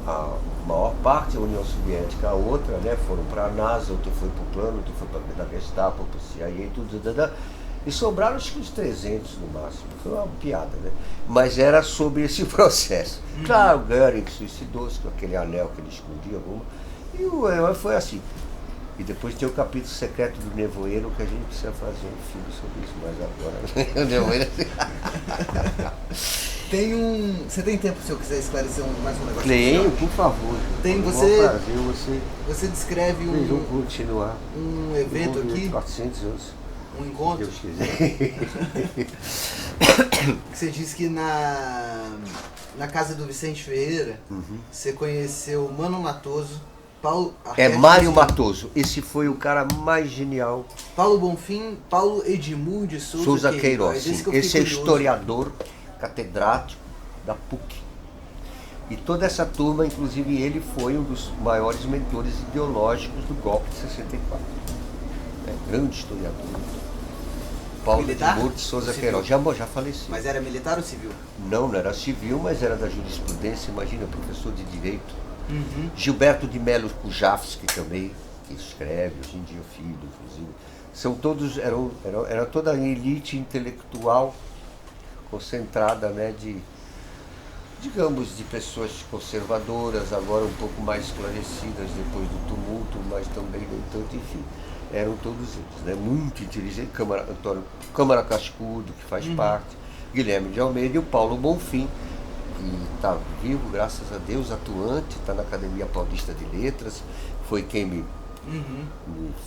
a maior parte, a União Soviética a outra, né? Foram para a NASA, outro foi para o plano, outro foi para a Gestapo, para o CIA e tudo. E sobraram acho que uns 300 no máximo. Foi uma piada, né? Mas era sobre esse processo. Claro, o Göring suicidou-se com aquele anel que ele escondia, e o herói foi assim. E depois tem o capítulo secreto do Nevoeiro, que a gente precisa fazer um filme sobre isso mais agora. O Nevoeiro... Você tem tempo se eu quiser esclarecer mais um negócio? Tenho, por favor. Você descreve Vamos continuar. Um evento aqui. 400 anos. Um encontro. Deus quiser. Você disse que na casa do Vicente Ferreira, você conheceu Mano Matoso, Paulo... Mário Matoso. Esse foi o cara mais genial. Paulo Bonfim, Paulo Edmur de Souza Queiroz. Esse é historiador, catedrático da PUC. E toda essa turma, inclusive ele, foi um dos maiores mentores ideológicos do golpe de 64. Grande historiador. Paulo Edmur de Souza Queiroz. Já faleceu. Mas era militar ou civil? Não era civil, mas era da jurisprudência, imagina, professor de direito. Gilberto de Melo Kujavski também, que escreve, hoje em dia o filho, inclusive. São todos, era toda a elite intelectual concentrada, né, digamos, de pessoas conservadoras, agora um pouco mais esclarecidas depois do tumulto, mas também nem tanto, enfim. Eram todos eles, né? Muito inteligentes. Câmara Cascudo, que faz parte, Guilherme de Almeida e o Paulo Bonfim, que está vivo, graças a Deus, atuante, está na Academia Paulista de Letras, foi quem me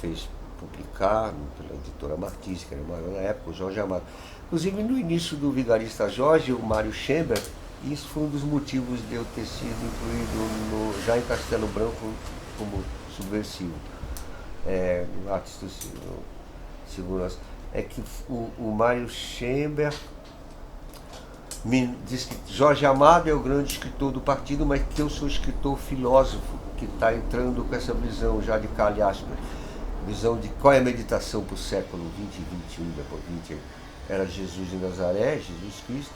fez publicar pela editora Martins, que era maior na época, o Jorge Amado. Inclusive, no início do Vigarista Jorge, o Mário Schember Isso foi um dos motivos de eu ter sido incluído já em Castelo Branco como subversivo. Atos do segurança. É que o Mário Schember me diz que Jorge Amado é o grande escritor do partido, mas que eu sou escritor filósofo, que está entrando com essa visão já de Karl Jaspers, visão de qual é a meditação para o século XX e XXI, depois 20 era Jesus de Nazaré, Jesus Cristo,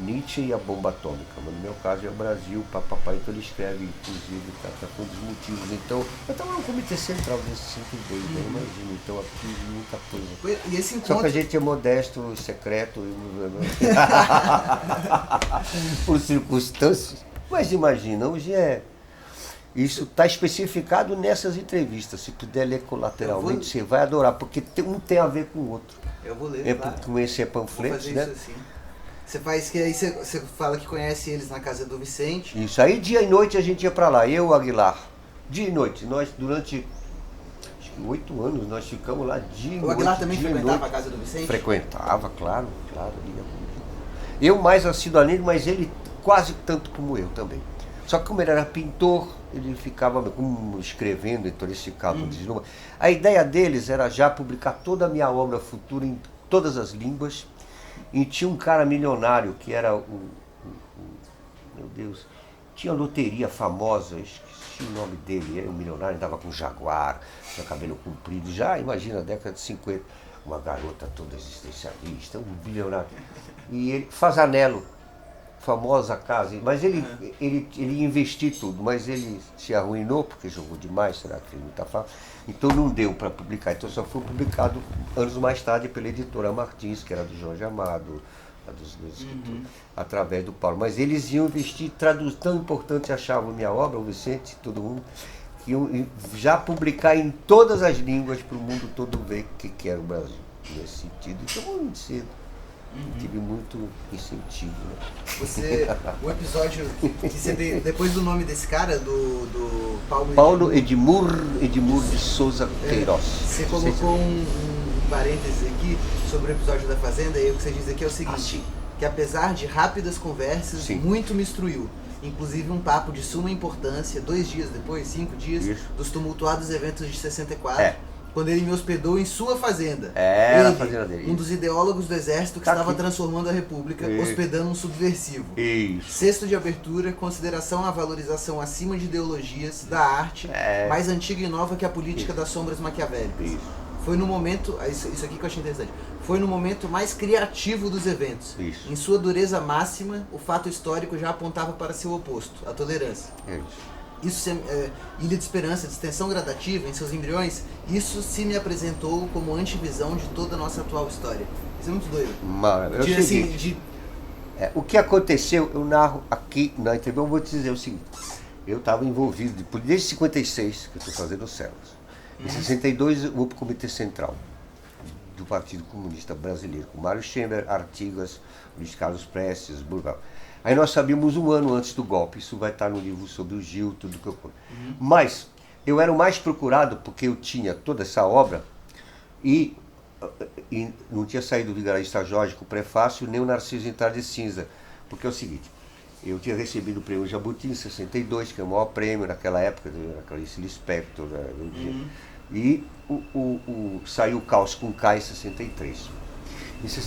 Nietzsche e a bomba atômica, mas no meu caso é o Brasil, papapá, então ele escreve, inclusive, tá com um dos motivos. Então, eu estava no comitê central desse 52, né? Imagina, então eu fiz muita coisa. E esse encontro... Só que a gente é modesto, secreto, por circunstâncias. Mas imagina, hoje isso está especificado nessas entrevistas. Se puder ler colateralmente, você vai adorar, porque um tem a ver com o outro. Eu vou ler, claro. Conhecer panfletos, né? Isso assim. Você faz que aí você fala que conhece eles na casa do Vicente. Isso, aí dia e noite a gente ia pra lá, eu e o Aguilar. Dia e noite, nós durante acho que 8 anos nós ficamos lá dia e noite. O Aguilar também frequentava a casa do Vicente? Frequentava, claro. Eu mais assiduamente, mas ele quase tanto como eu também. Só que como ele era pintor, ele ficava escrevendo em todo esse cabo de desluma. A ideia deles era já publicar toda a minha obra futura em todas as línguas. E tinha um cara milionário que era meu Deus, tinha loteria famosa, esqueci o nome dele, era um milionário, andava com Jaguar, tinha cabelo comprido, já imagina, década de 50, uma garota toda existencialista, um bilionário. E ele, Fazanello, famosa casa, mas ele ia investir tudo, mas ele se arruinou porque jogou demais, será que fez muita falta? Então não deu para publicar, então só foi publicado anos mais tarde pela editora Martins, que era do Jorge Amado, dos escritores, através do Paulo. Mas eles iam investir, traduzir, tão importante achavam minha obra, o Vicente, todo mundo, que iam já publicar em todas as línguas para o mundo todo ver o que era o Brasil, nesse sentido. Então muito cedo. Tive muito incentivo, né? O episódio que você depois do nome desse cara, do Paulo Edmur de Souza Queiroz. Você colocou um parênteses aqui sobre o episódio da Fazenda, e o que você diz aqui é o seguinte, que apesar de rápidas conversas, muito me instruiu. Inclusive um papo de suma importância, 2 dias depois, 5 dias, dos tumultuados eventos de 64. Quando ele me hospedou em sua fazenda. Era a fazenda dele. Um dos ideólogos do exército que estava transformando a república, hospedando um subversivo. Sexto de abertura, consideração à valorização acima de ideologias, da arte, mais antiga e nova que a política das sombras maquiavélicas. Foi no momento, isso aqui que eu achei interessante, foi no momento mais criativo dos eventos. Em sua dureza máxima, o fato histórico já apontava para seu oposto, a tolerância. Isso, ilha de esperança, de extensão gradativa em seus embriões, isso se me apresentou como antivisão de toda a nossa atual história. Isso é muito doido. O que aconteceu, eu narro aqui na entrevista, eu vou te dizer o seguinte, eu estava envolvido, desde 56, que eu estou fazendo Células. Em 62, eu vou para o Comitê Central do Partido Comunista Brasileiro, com Mário Schember, Artigas, Luiz Carlos Prestes, Burgal. Aí nós sabíamos 1 ano antes do golpe, isso vai estar no livro sobre o Gil, tudo que eu conto. Mas eu era o mais procurado porque eu tinha toda essa obra e não tinha saído do Vigarista Jorge com o prefácio, nem o Narciso em Tarde Cinza. Porque é o seguinte, eu tinha recebido o prêmio Jabuti em 62, que é o maior prêmio naquela época, da Clarice Lispector, e saiu o Caos com K em 63.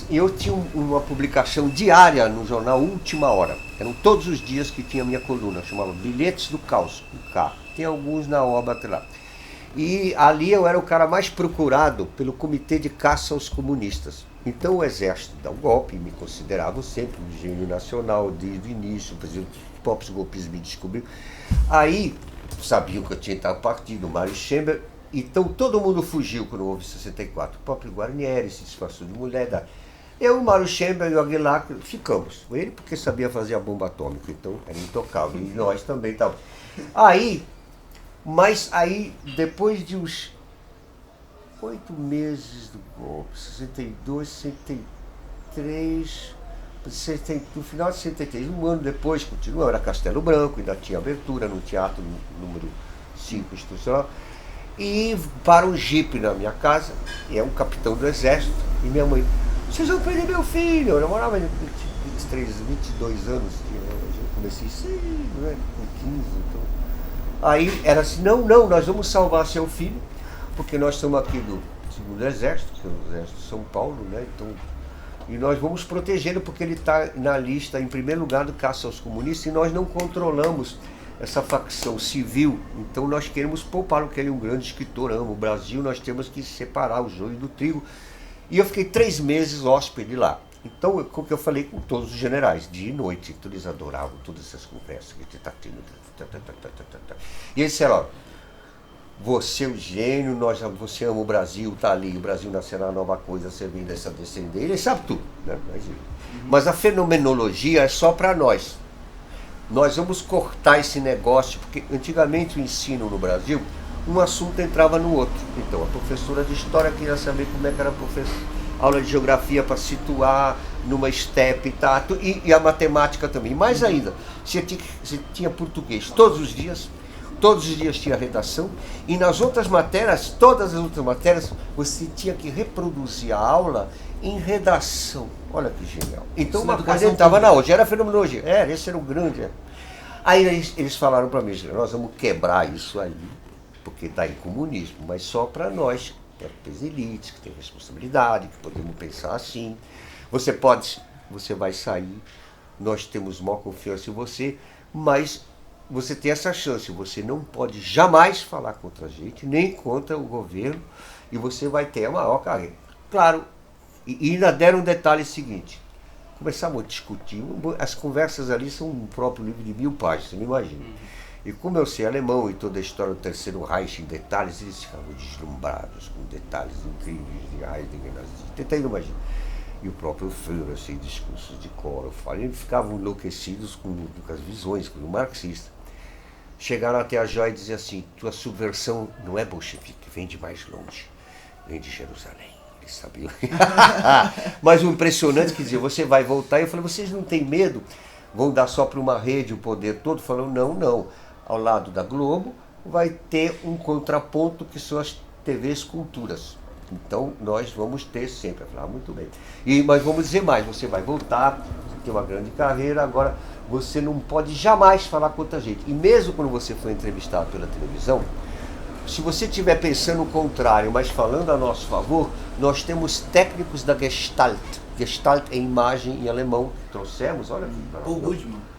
E eu tinha uma publicação diária no jornal Última Hora. Eram todos os dias que tinha a minha coluna, chamava Bilhetes do Caos, com K. Tem alguns na obra até lá. E ali eu era o cara mais procurado pelo Comitê de Caça aos Comunistas. Então o Exército dá um golpe, me consideravam sempre um gênio nacional, desde o início, os próprios golpistas me descobriram. Aí sabiam que eu tinha entrado no partido, o Mário Schember. Então todo mundo fugiu quando houve 64. O próprio Guarnieri se disfarçou de mulher. Eu, o Mário Schember e o Aguilar ficamos. Ele porque sabia fazer a bomba atômica, então era intocável. E nós também estávamos. Mas aí, depois de uns 8 meses do golpe, 62, 63, no final de 63, 1 ano depois, continuou, era Castelo Branco, ainda tinha abertura no teatro número 5 institucional. E para um jipe na minha casa, e é um capitão do exército, e minha mãe, vocês vão prender meu filho, eu morava 22 anos, eu comecei cedo, né, com 15, então. Aí era assim, não, nós vamos salvar seu filho, porque nós estamos aqui do segundo exército, que é o exército de São Paulo, né, então, e nós vamos protegê-lo porque ele está na lista, em primeiro lugar, do caça aos comunistas, e nós não controlamos essa facção civil, então nós queremos poupá-lo, porque ele é um grande escritor, ama o Brasil, nós temos que separar o joio do trigo. E eu fiquei 3 meses hóspede lá. Então, o que eu falei com todos os generais, dia e noite, então eles adoravam todas essas conversas que a gente está tendo. E eles disseram, ó, você é o gênio, você ama o Brasil, tá ali, o Brasil nascerá nova coisa, você vem dessa descendência, ele sabe tudo, né? Mas a fenomenologia é só para nós. Nós vamos cortar esse negócio, porque antigamente o ensino no Brasil, um assunto entrava no outro. Então a professora de história queria saber como é que era a aula de geografia para situar numa estepe, tá? E a matemática também. Mais ainda, você tinha português todos os dias tinha redação, e nas outras matérias, todas as outras matérias, você tinha que reproduzir a aula em redação. Olha que genial. Então uma coisa estava na outra, era fenomenologia. Esse era o grande. Aí eles falaram para mim, nós vamos quebrar isso aí, porque está em comunismo, mas só para nós, que é as elites, que tem responsabilidade, que podemos pensar assim. Você vai sair, nós temos maior confiança em você, mas você tem essa chance, você não pode jamais falar contra a gente, nem contra o governo, e você vai ter a maior carreira. Claro, e ainda deram um detalhe seguinte, começamos a discutir, as conversas ali são um próprio livro de 1000 páginas, você me imagina. E como eu sei alemão e toda a história do Terceiro Reich em detalhes, eles ficavam deslumbrados com detalhes incríveis de Heidegger, tenta imaginar. E o próprio Führer, assim, discursos de coro, eles ficavam enlouquecidos com as visões, com o marxista. Chegaram até a Joia e diziam assim, tua subversão não é bolchevique, vem de mais longe, vem de Jerusalém. Eles sabiam. Mas o impressionante, quer dizer, você vai voltar, e eu falei, vocês não têm medo? Vão dar só para uma rede o poder todo? Falaram, não. Ao lado da Globo vai ter um contraponto que são as TVs Culturas. Então nós vamos ter sempre. Eu falei, muito bem. Mas vamos dizer mais, você vai voltar, você tem uma grande carreira, agora você não pode jamais falar contra a gente. E mesmo quando você for entrevistado pela televisão, se você estiver pensando o contrário, mas falando a nosso favor, nós temos técnicos da Gestalt. Gestalt é imagem em alemão. Trouxemos, olha aqui. Paul Goodman.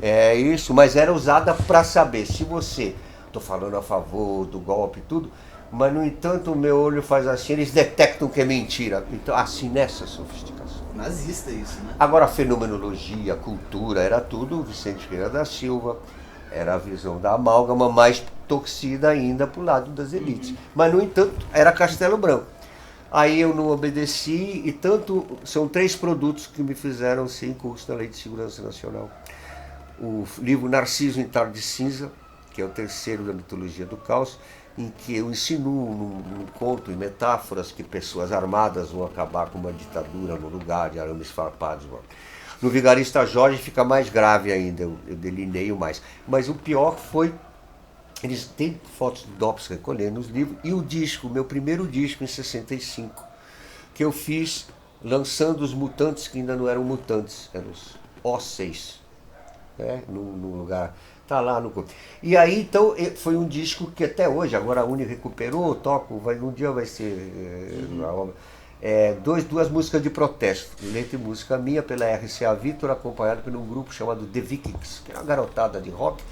É isso, mas era usada para saber se você, estou falando a favor do golpe e tudo, mas no entanto o meu olho faz assim, eles detectam que é mentira. Então, assim, nessa sofisticação. Nazista isso, né? Agora a fenomenologia, a cultura, era tudo Vicente Ferreira da Silva, era a visão da amálgama mais torcida ainda para o lado das elites. Mas, no entanto, era Castelo Branco. Aí eu não obedeci, e tanto são 3 produtos que me fizeram ser incurso na Lei de Segurança Nacional. O livro Narciso em Tarde de Cinza, que é o terceiro da mitologia do caos, em que eu insinuo num conto e metáforas que pessoas armadas vão acabar com uma ditadura no lugar de arames farpados. No Vigarista Jorge fica mais grave ainda, eu delineio mais. Mas o pior foi, eles têm fotos do DOPS recolhendo os livros, e o disco, meu primeiro disco em 65, que eu fiz lançando os mutantes que ainda não eram mutantes, eram os O6, né, no lugar, tá lá no... E aí, então, foi um disco que até hoje, agora a Uni recuperou, toco, um dia vai ser duas músicas de protesto, letra e música minha pela RCA Victor, acompanhado por um grupo chamado The Vikings, que é uma garotada de rock,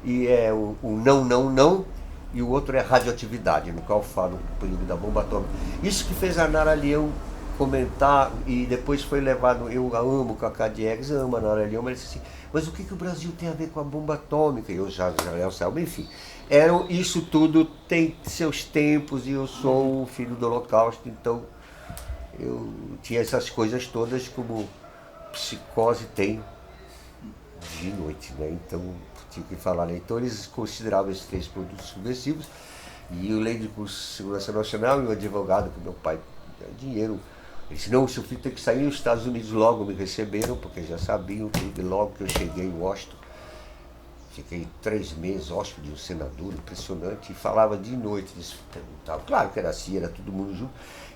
e é o Não, Não, Não, e o outro é Radioatividade, no qual falo o perigo da bomba atômica. Isso que fez a Nara Leão comentar, e depois foi levado, eu a amo, Cacá Diegues ama a Nara Leão, mas ele disse assim, mas o que o Brasil tem a ver com a bomba atômica? E eu já enfim, isso tudo tem seus tempos, e eu sou um filho do Holocausto, então eu tinha essas coisas todas como psicose tem de noite, né? Então tinha que falar, né? Então eles consideravam esses 3 produtos subversivos, e o Lei de Segurança Nacional e o advogado, que meu pai dinheiro, ele disse, não, o seu filho tem que sair. Os Estados Unidos logo me receberam, porque já sabiam, logo que eu cheguei em Washington, Fiquei 3 meses hóspede de um senador, impressionante, e falava de noite, eles perguntavam, claro que era assim, era todo mundo junto,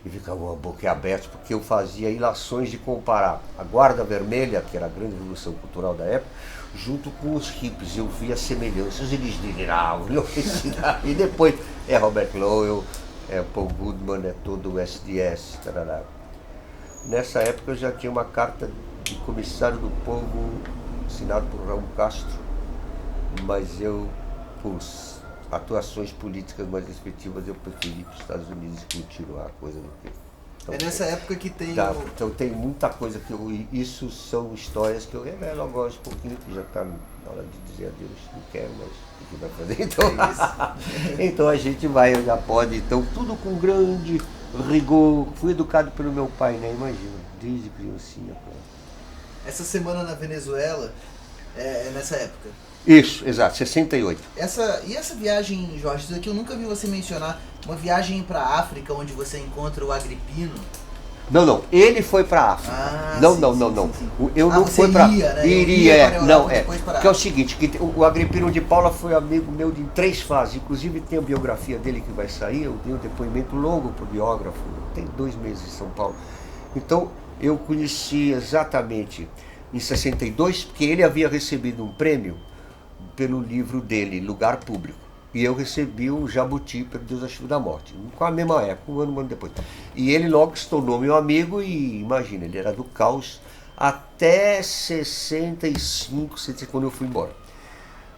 e ficava uma boca aberta, porque eu fazia ilações de comparar a Guarda Vermelha, que era a grande revolução cultural da época, junto com os hippies. Eu via semelhanças, eles deliravam, e depois é Robert Lowell, é Paul Goodman, é todo o SDS, tarará. Nessa época eu já tinha uma carta de comissário do povo assinado por Raul Castro, mas eu, por atuações políticas mais efetivas, eu preferi para os Estados Unidos continuar a coisa do que... Então, é nessa época que tem... Então tem muita coisa que eu... Isso são histórias que eu revelo agora um pouquinho, que já está na hora de dizer adeus, não quero, mas o que vai fazer? Então, então a gente vai, já pode, então tudo com grande rigor. Fui educado pelo meu pai, né? Imagina, desde criancinha. Essa semana na Venezuela, é nessa época? Isso, exato, 68. E essa viagem, Jorge, isso aqui eu nunca vi você mencionar, uma viagem para a África, onde você encontra o Agripino. Não, ele foi para a África. Não. Sim. Eu não fui para... Né? Iria, não, que é o seguinte, que o Agripino de Paula foi amigo meu em 3 fases, inclusive tem a biografia dele que vai sair, eu dei um depoimento longo para o biógrafo, tem 2 meses em São Paulo. Então, eu conheci exatamente em 62, porque ele havia recebido um prêmio pelo livro dele, Lugar Público. E eu recebi o Jabuti pelo Deus da Chuva da Morte, com a mesma época, um ano depois. E ele logo se tornou meu amigo e, imagina, ele era do caos até 65, quando eu fui embora.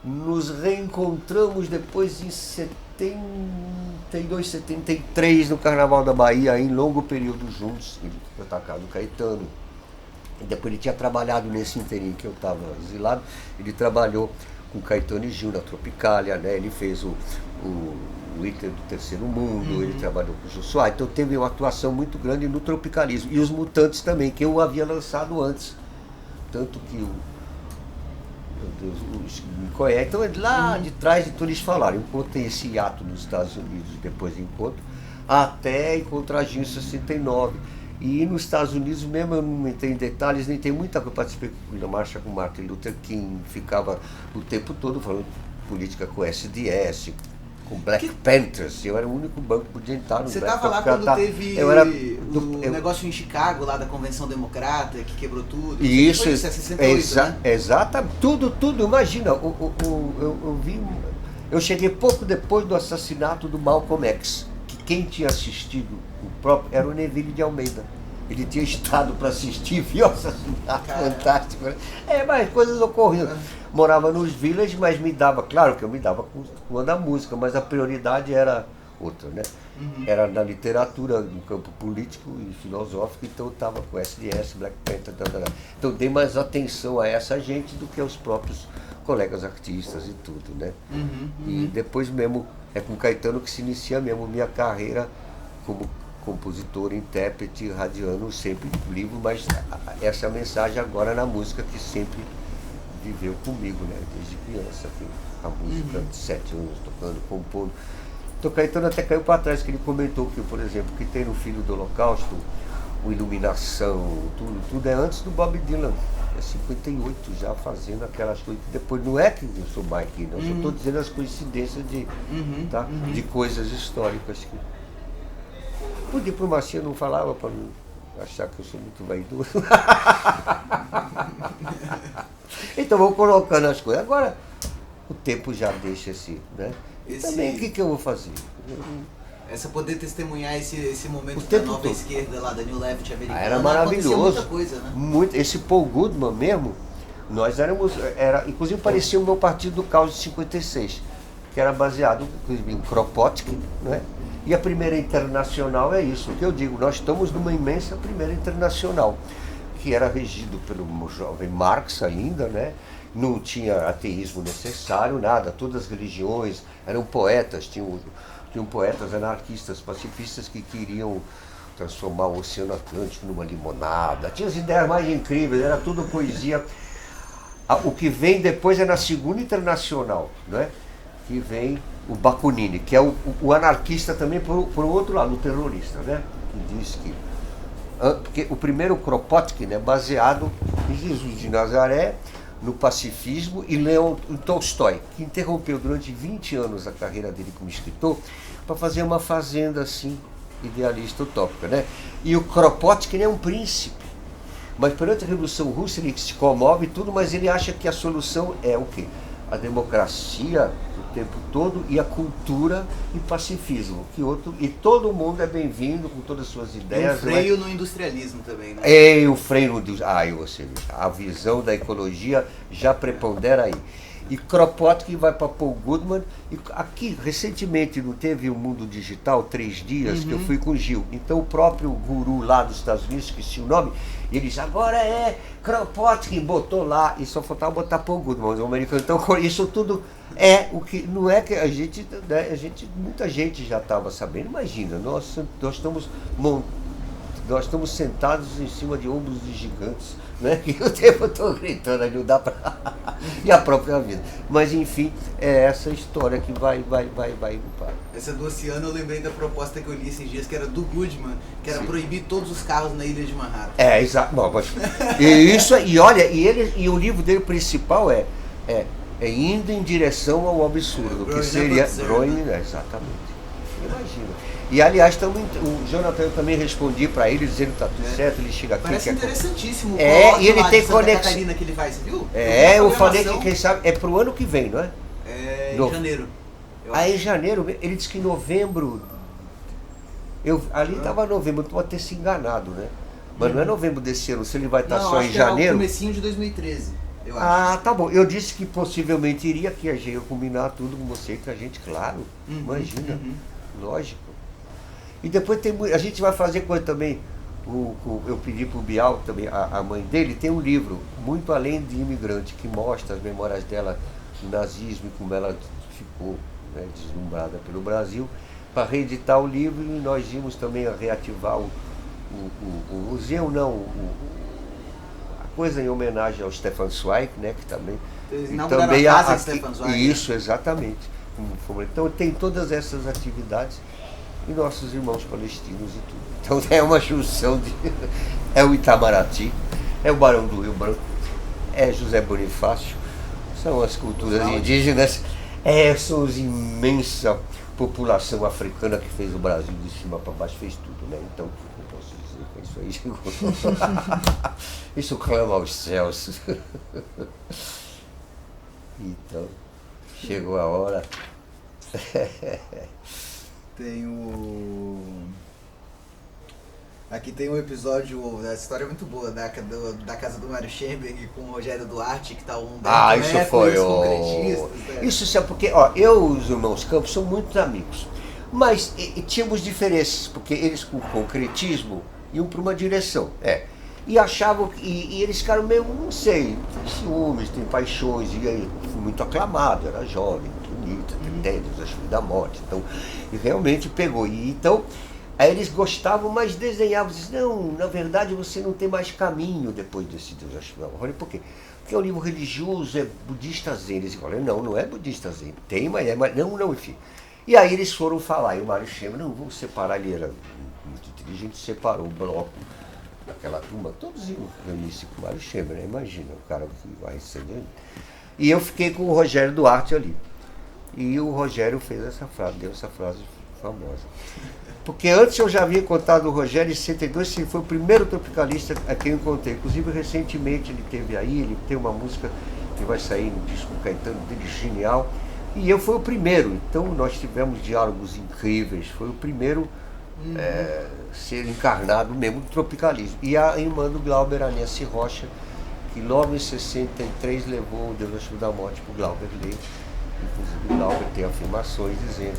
Nos reencontramos depois em 72, 73, no Carnaval da Bahia, em longo período juntos. Ele foi atacado do Caetano. E depois ele tinha trabalhado nesse inteirinho que eu estava exilado, ele trabalhou com Caetano e Gil na Tropicália, né? Ele fez o Hitler do Terceiro Mundo, ele trabalhou com o Jô Soares, então teve uma atuação muito grande no tropicalismo. E os Mutantes também, que eu havia lançado antes. Tanto que meu Deus, me conhece. Então lá de trás, então eles falaram, eu encontrei esse hiato nos Estados Unidos, depois de encontro, até encontrar Gil em 69. E nos Estados Unidos mesmo, eu não entrei em detalhes, nem tem muita coisa. Eu participei da marcha com Martin Luther King, ficava o tempo todo falando política com SDS, com Black Panthers. Eu era o único banco que podia entrar no Você Black estava lá quando teve o negócio em Chicago, lá da Convenção Democrata, que quebrou tudo. Isso, foi 68, né? Exatamente, tudo, imagina, eu cheguei pouco depois do assassinato do Malcolm X, que quem tinha assistido o próprio era o Neville de Almeida. Ele tinha estado para assistir, viu o assassinato fantástico. Né? Mas coisas ocorriam. Morava nos villages, mas claro que eu me dava com a da música, mas a prioridade era outra, né? Era na literatura, no campo político e filosófico, então eu estava com SDS, Black Panther, então dei mais atenção a essa gente do que aos próprios colegas artistas e tudo, né? E depois mesmo, é com Caetano que se inicia mesmo minha carreira como compositor, intérprete, radiano, sempre livre, mas essa é a mensagem agora na música que sempre viveu comigo, né? Desde criança, a música de 7 anos, tocando, compondo. Então Caetano até caiu para trás, que ele comentou que, por exemplo, que tem no Filho do Holocausto, o Iluminação, tudo é antes do Bob Dylan, é 58 já fazendo aquelas coisas, que depois não é que eu sou Mike, não, só estou dizendo as coincidências de coisas históricas que... Por diplomacia não falava para não achar que eu sou muito vaidoso. Então vou colocando as coisas. Agora o tempo já deixa esse, né? Também o que eu vou fazer? Essa poder testemunhar esse momento da nova esquerda lá, da New Left americana. Era maravilhoso. Muita coisa, né? Esse Paul Goodman mesmo, nós inclusive parecia o meu partido do caos de 56, que era baseado em Kropotkin, né? E a Primeira Internacional é isso, o que eu digo, nós estamos numa imensa Primeira Internacional, que era regido pelo jovem Marx ainda, né? Não tinha ateísmo necessário, nada, todas as religiões eram poetas, tinham poetas anarquistas, pacifistas que queriam transformar o Oceano Atlântico numa limonada, tinha as ideias mais incríveis, era tudo poesia. O que vem depois é na Segunda Internacional, né? Que vem o Bakunin, que é o anarquista também por outro lado, o terrorista, né? Que diz que... Porque o primeiro Kropotkin é baseado em Jesus de Nazaré, no pacifismo, e Leon Tolstói, que interrompeu durante 20 anos a carreira dele como escritor para fazer uma fazenda assim, idealista utópica, né? E o Kropotkin é um príncipe, mas perante a Revolução Russa ele se comove e tudo, mas ele acha que a solução é o quê? A democracia o tempo todo e a cultura e pacifismo, e todo mundo é bem-vindo com todas as suas ideias. E o freio no industrialismo também, né? O freio no a visão da ecologia já prepondera aí. E Kropotkin vai para Paul Goodman. E aqui, recentemente, não teve o Mundo Digital, 3 dias, que eu fui com o Gil. Então o próprio guru lá dos Estados Unidos, esqueci o nome, ele disse, agora é Kropotkin, botou lá, e só faltava botar Paul Goodman, os americanos. Então isso tudo é o que, não é que a gente, né, muita gente já estava sabendo. Imagina, nós estamos sentados em cima de ombros de gigantes, né? Que o tempo eu estou gritando, não dá para... e a própria vida. Mas enfim, é essa história que vai. Essa do oceano eu lembrei da proposta que eu li esses dias, que era do Goodman, que era proibir todos os carros na ilha de Manhattan. Exato. E o livro dele principal é indo em direção ao absurdo, que seria Growing, exatamente. Imagina. E aliás, o Jonathan, eu também respondi para ele dizendo que tá tudo certo, ele chega aqui. Parece interessantíssimo. E ele tem conexão. Que ele vai, você viu? Eu falei que quem sabe é pro ano que vem, não é? Em janeiro. Em janeiro, ele disse que em novembro. Ali estava novembro, pode ter se enganado, né? Mas não é novembro desse ano, se ele vai estar só em janeiro. É o comecinho de 2013. Eu acho. Tá bom. Eu disse que possivelmente iria, que a gente ia combinar tudo com você, com a gente, claro. Imagina. Lógico. E depois a gente vai fazer coisa também. Eu pedi para o Bial, também, a mãe dele, tem um livro, Muito Além de Imigrante, que mostra as memórias dela do nazismo e como ela ficou, né, deslumbrada pelo Brasil, para reeditar o livro. E nós vimos também a reativar o museu, a coisa em homenagem ao Stefan Zweig, né, que também... Também a casa de Stefan Zweig. Isso, exatamente. Então tem todas essas atividades. E nossos irmãos palestinos e tudo. Então é uma junção de... É o Itamaraty, é o Barão do Rio Branco, é José Bonifácio, são as culturas indígenas, são as imensa população africana que fez o Brasil de cima para baixo, fez tudo, né? Então, eu posso dizer que isso aí chegou. Isso clama aos céus. Então, chegou a hora. Aqui tem um episódio, a história é muito boa, da casa do Mário Schemberg com o Rogério Duarte, que tá isso foi Isso é porque, eu e os irmãos Campos são muitos amigos, mas tínhamos diferenças, porque eles com concretismo iam para uma direção, e achavam, e eles ficaram meio, não sei, tem ciúmes, tem paixões, e aí fui muito aclamado, era jovem, bonito, tem Deus, acho da morte, então, e realmente pegou, e então, aí eles gostavam, mas desenhavam, diziam, não, na verdade você não tem mais caminho depois desse Deus, acho da morte. Por quê? Porque o livro religioso é budista zen, eles falam, não é budista zen, tem, mas não, enfim. E aí eles foram falar, e o Mário Schemberg, não, vamos separar, ele era muito inteligente, separou o bloco, aquela turma, todos iam reunir-se com o Mário Schemberg, né? Imagina, o cara que vai receber. E eu fiquei com o Rogério Duarte ali. E o Rogério fez essa frase, deu essa frase famosa. Porque antes eu já havia contado o Rogério em 62, ele foi o primeiro tropicalista a quem eu encontrei. Inclusive, recentemente ele teve aí, ele tem uma música que vai sair no disco Caetano dele, genial. E eu fui o primeiro, então nós tivemos diálogos incríveis, foi o primeiro ser encarnado mesmo do tropicalismo. E a irmã do Glauber, a Nancy Rocha, que logo em 63 levou o Deus Acho da Morte para o Glauber ler. Inclusive o Glauber tem afirmações dizendo: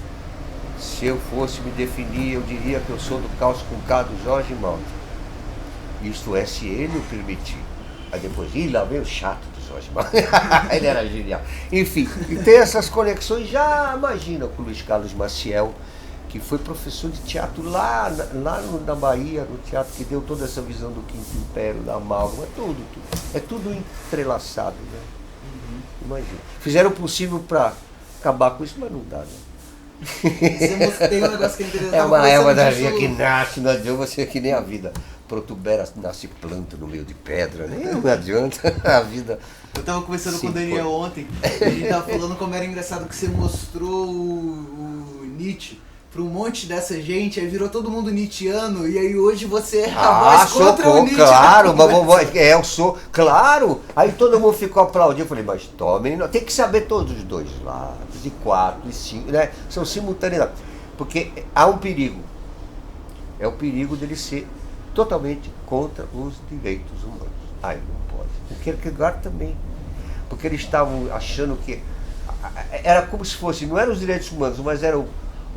se eu fosse me definir, eu diria que eu sou do Caos com K do Jorge Malta. Isto é, se ele o permitir. Aí depois, lá veio o chato do Jorge Malta. Ele era genial. Enfim, e tem essas conexões, já imagina, com o Luiz Carlos Maciel, que foi professor de teatro lá na Bahia, no teatro que deu toda essa visão do Quinto Império, da amálgama, tudo. É tudo entrelaçado, né? Imagina. Fizeram o possível para acabar com isso, mas não dá, né? Tem um negócio que ele é uma erva da vida que nasce, não adianta você que nem a vida. protubera, nasce planta no meio de pedra, né? Não adianta a vida. Eu tava conversando com o Daniel ontem, e ele tava falando como era engraçado que você mostrou o Nietzsche para um monte dessa gente, aí virou todo mundo nietzschiano, e aí hoje você é a voz contra o Nietzsche. Claro, eu sou, claro. Aí todo mundo ficou aplaudindo, eu falei, mas tomem, tem que saber todos os dois lados, de 4 e 5, né? São simultaneamente, porque há um perigo, é o perigo dele ser totalmente contra os direitos humanos. Aí não pode. O Kierkegaard também, porque eles estavam achando que era como se fosse, não eram os direitos humanos, mas era o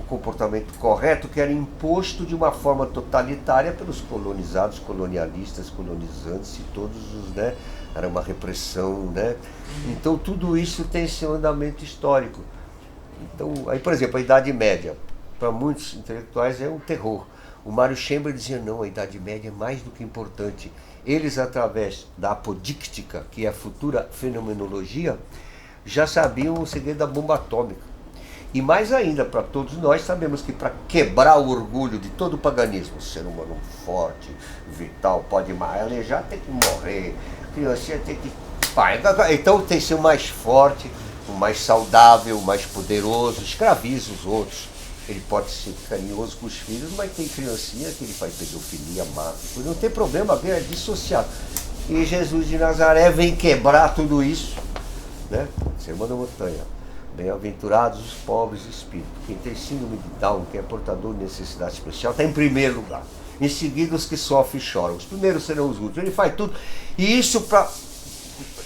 comportamento correto que era imposto de uma forma totalitária pelos colonizados, colonialistas, colonizantes e todos os, né? Era uma repressão, né? Então tudo isso tem seu andamento histórico. Então, aí, por exemplo, a Idade Média, para muitos intelectuais é um terror. O Mário Chamber dizia, não, a Idade Média é mais do que importante. Eles, através da apodíctica, que é a futura fenomenologia, já sabiam o segredo da bomba atômica. E mais ainda, para todos nós, sabemos que para quebrar o orgulho de todo o paganismo, ser humano forte, vital, pode alejar, tem que morrer, criancinha tem que... Então tem que ser o mais forte, o mais saudável, o mais poderoso, escraviza os outros. Ele pode ser carinhoso com os filhos, mas tem criancinha que ele faz pedofilia, mata, não tem problema, é dissociado. E Jesus de Nazaré vem quebrar tudo isso, né? Sermão da Montanha. Bem-aventurados os pobres de espírito. Quem tem síndrome de Down, quem é portador de necessidade especial, está em primeiro lugar. Em seguida, os que sofrem e choram. Os primeiros serão os últimos. Ele faz tudo. E isso, para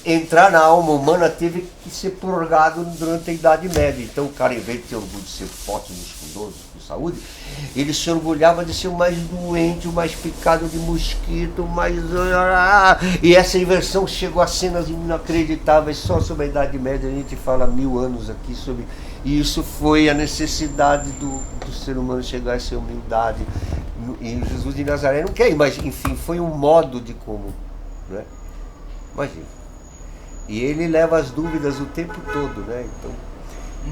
entrar na alma humana, teve que ser purgado durante a Idade Média. Então, o cara, em vez de ter orgulho de ser forte, musculoso, com saúde, ele se orgulhava de ser o mais doente, o mais picado de mosquito, o mais... E essa inversão chegou a cenas inacreditáveis. Só sobre a Idade Média a gente fala 1000 anos aqui sobre... E isso foi a necessidade do ser humano chegar a essa humildade. E Jesus de Nazaré não quer ir, mas enfim, foi um modo de como, né? Imagina. E ele leva as dúvidas o tempo todo, né? Então,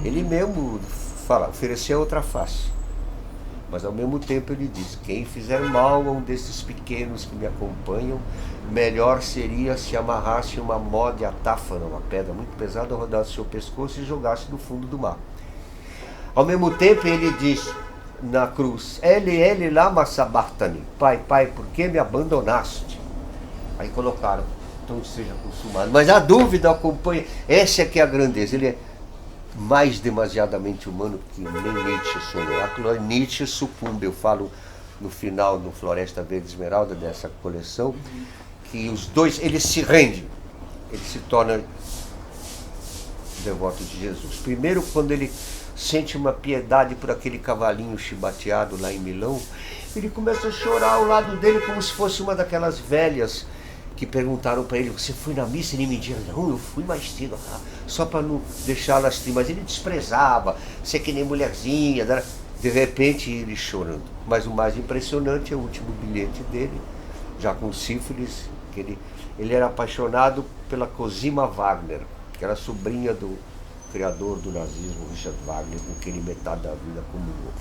ele mesmo fala, oferecer outra face. Mas ao mesmo tempo ele diz, quem fizer mal a um desses pequenos que me acompanham, melhor seria se amarrasse uma mó de atáfana, uma pedra muito pesada, rodasse seu pescoço e jogasse no fundo do mar. Ao mesmo tempo ele diz na cruz, Eli lama sabachthani, Pai, por que me abandonaste? Aí colocaram, então seja consumado. Mas a dúvida acompanha, essa é que é a grandeza, ele é mais demasiadamente humano que nem Nietzsche sonhou. Nietzsche sucumbe, eu falo no final, no Floresta Verde Esmeralda, dessa coleção, que os dois, ele se rende, ele se torna devoto de Jesus. Primeiro, quando ele sente uma piedade por aquele cavalinho chibateado lá em Milão, ele começa a chorar ao lado dele como se fosse uma daquelas velhas que perguntaram para ele, você foi na missa? Ele me dizia, não, eu fui mais cedo, só para não deixar lastimar. Mas ele desprezava, ser que nem mulherzinha, de repente ele chorando. Mas o mais impressionante é o último bilhete dele, já com sífilis, que ele era apaixonado pela Cosima Wagner, que era sobrinha do criador do nazismo, Richard Wagner, com quem ele metade da vida comunhou.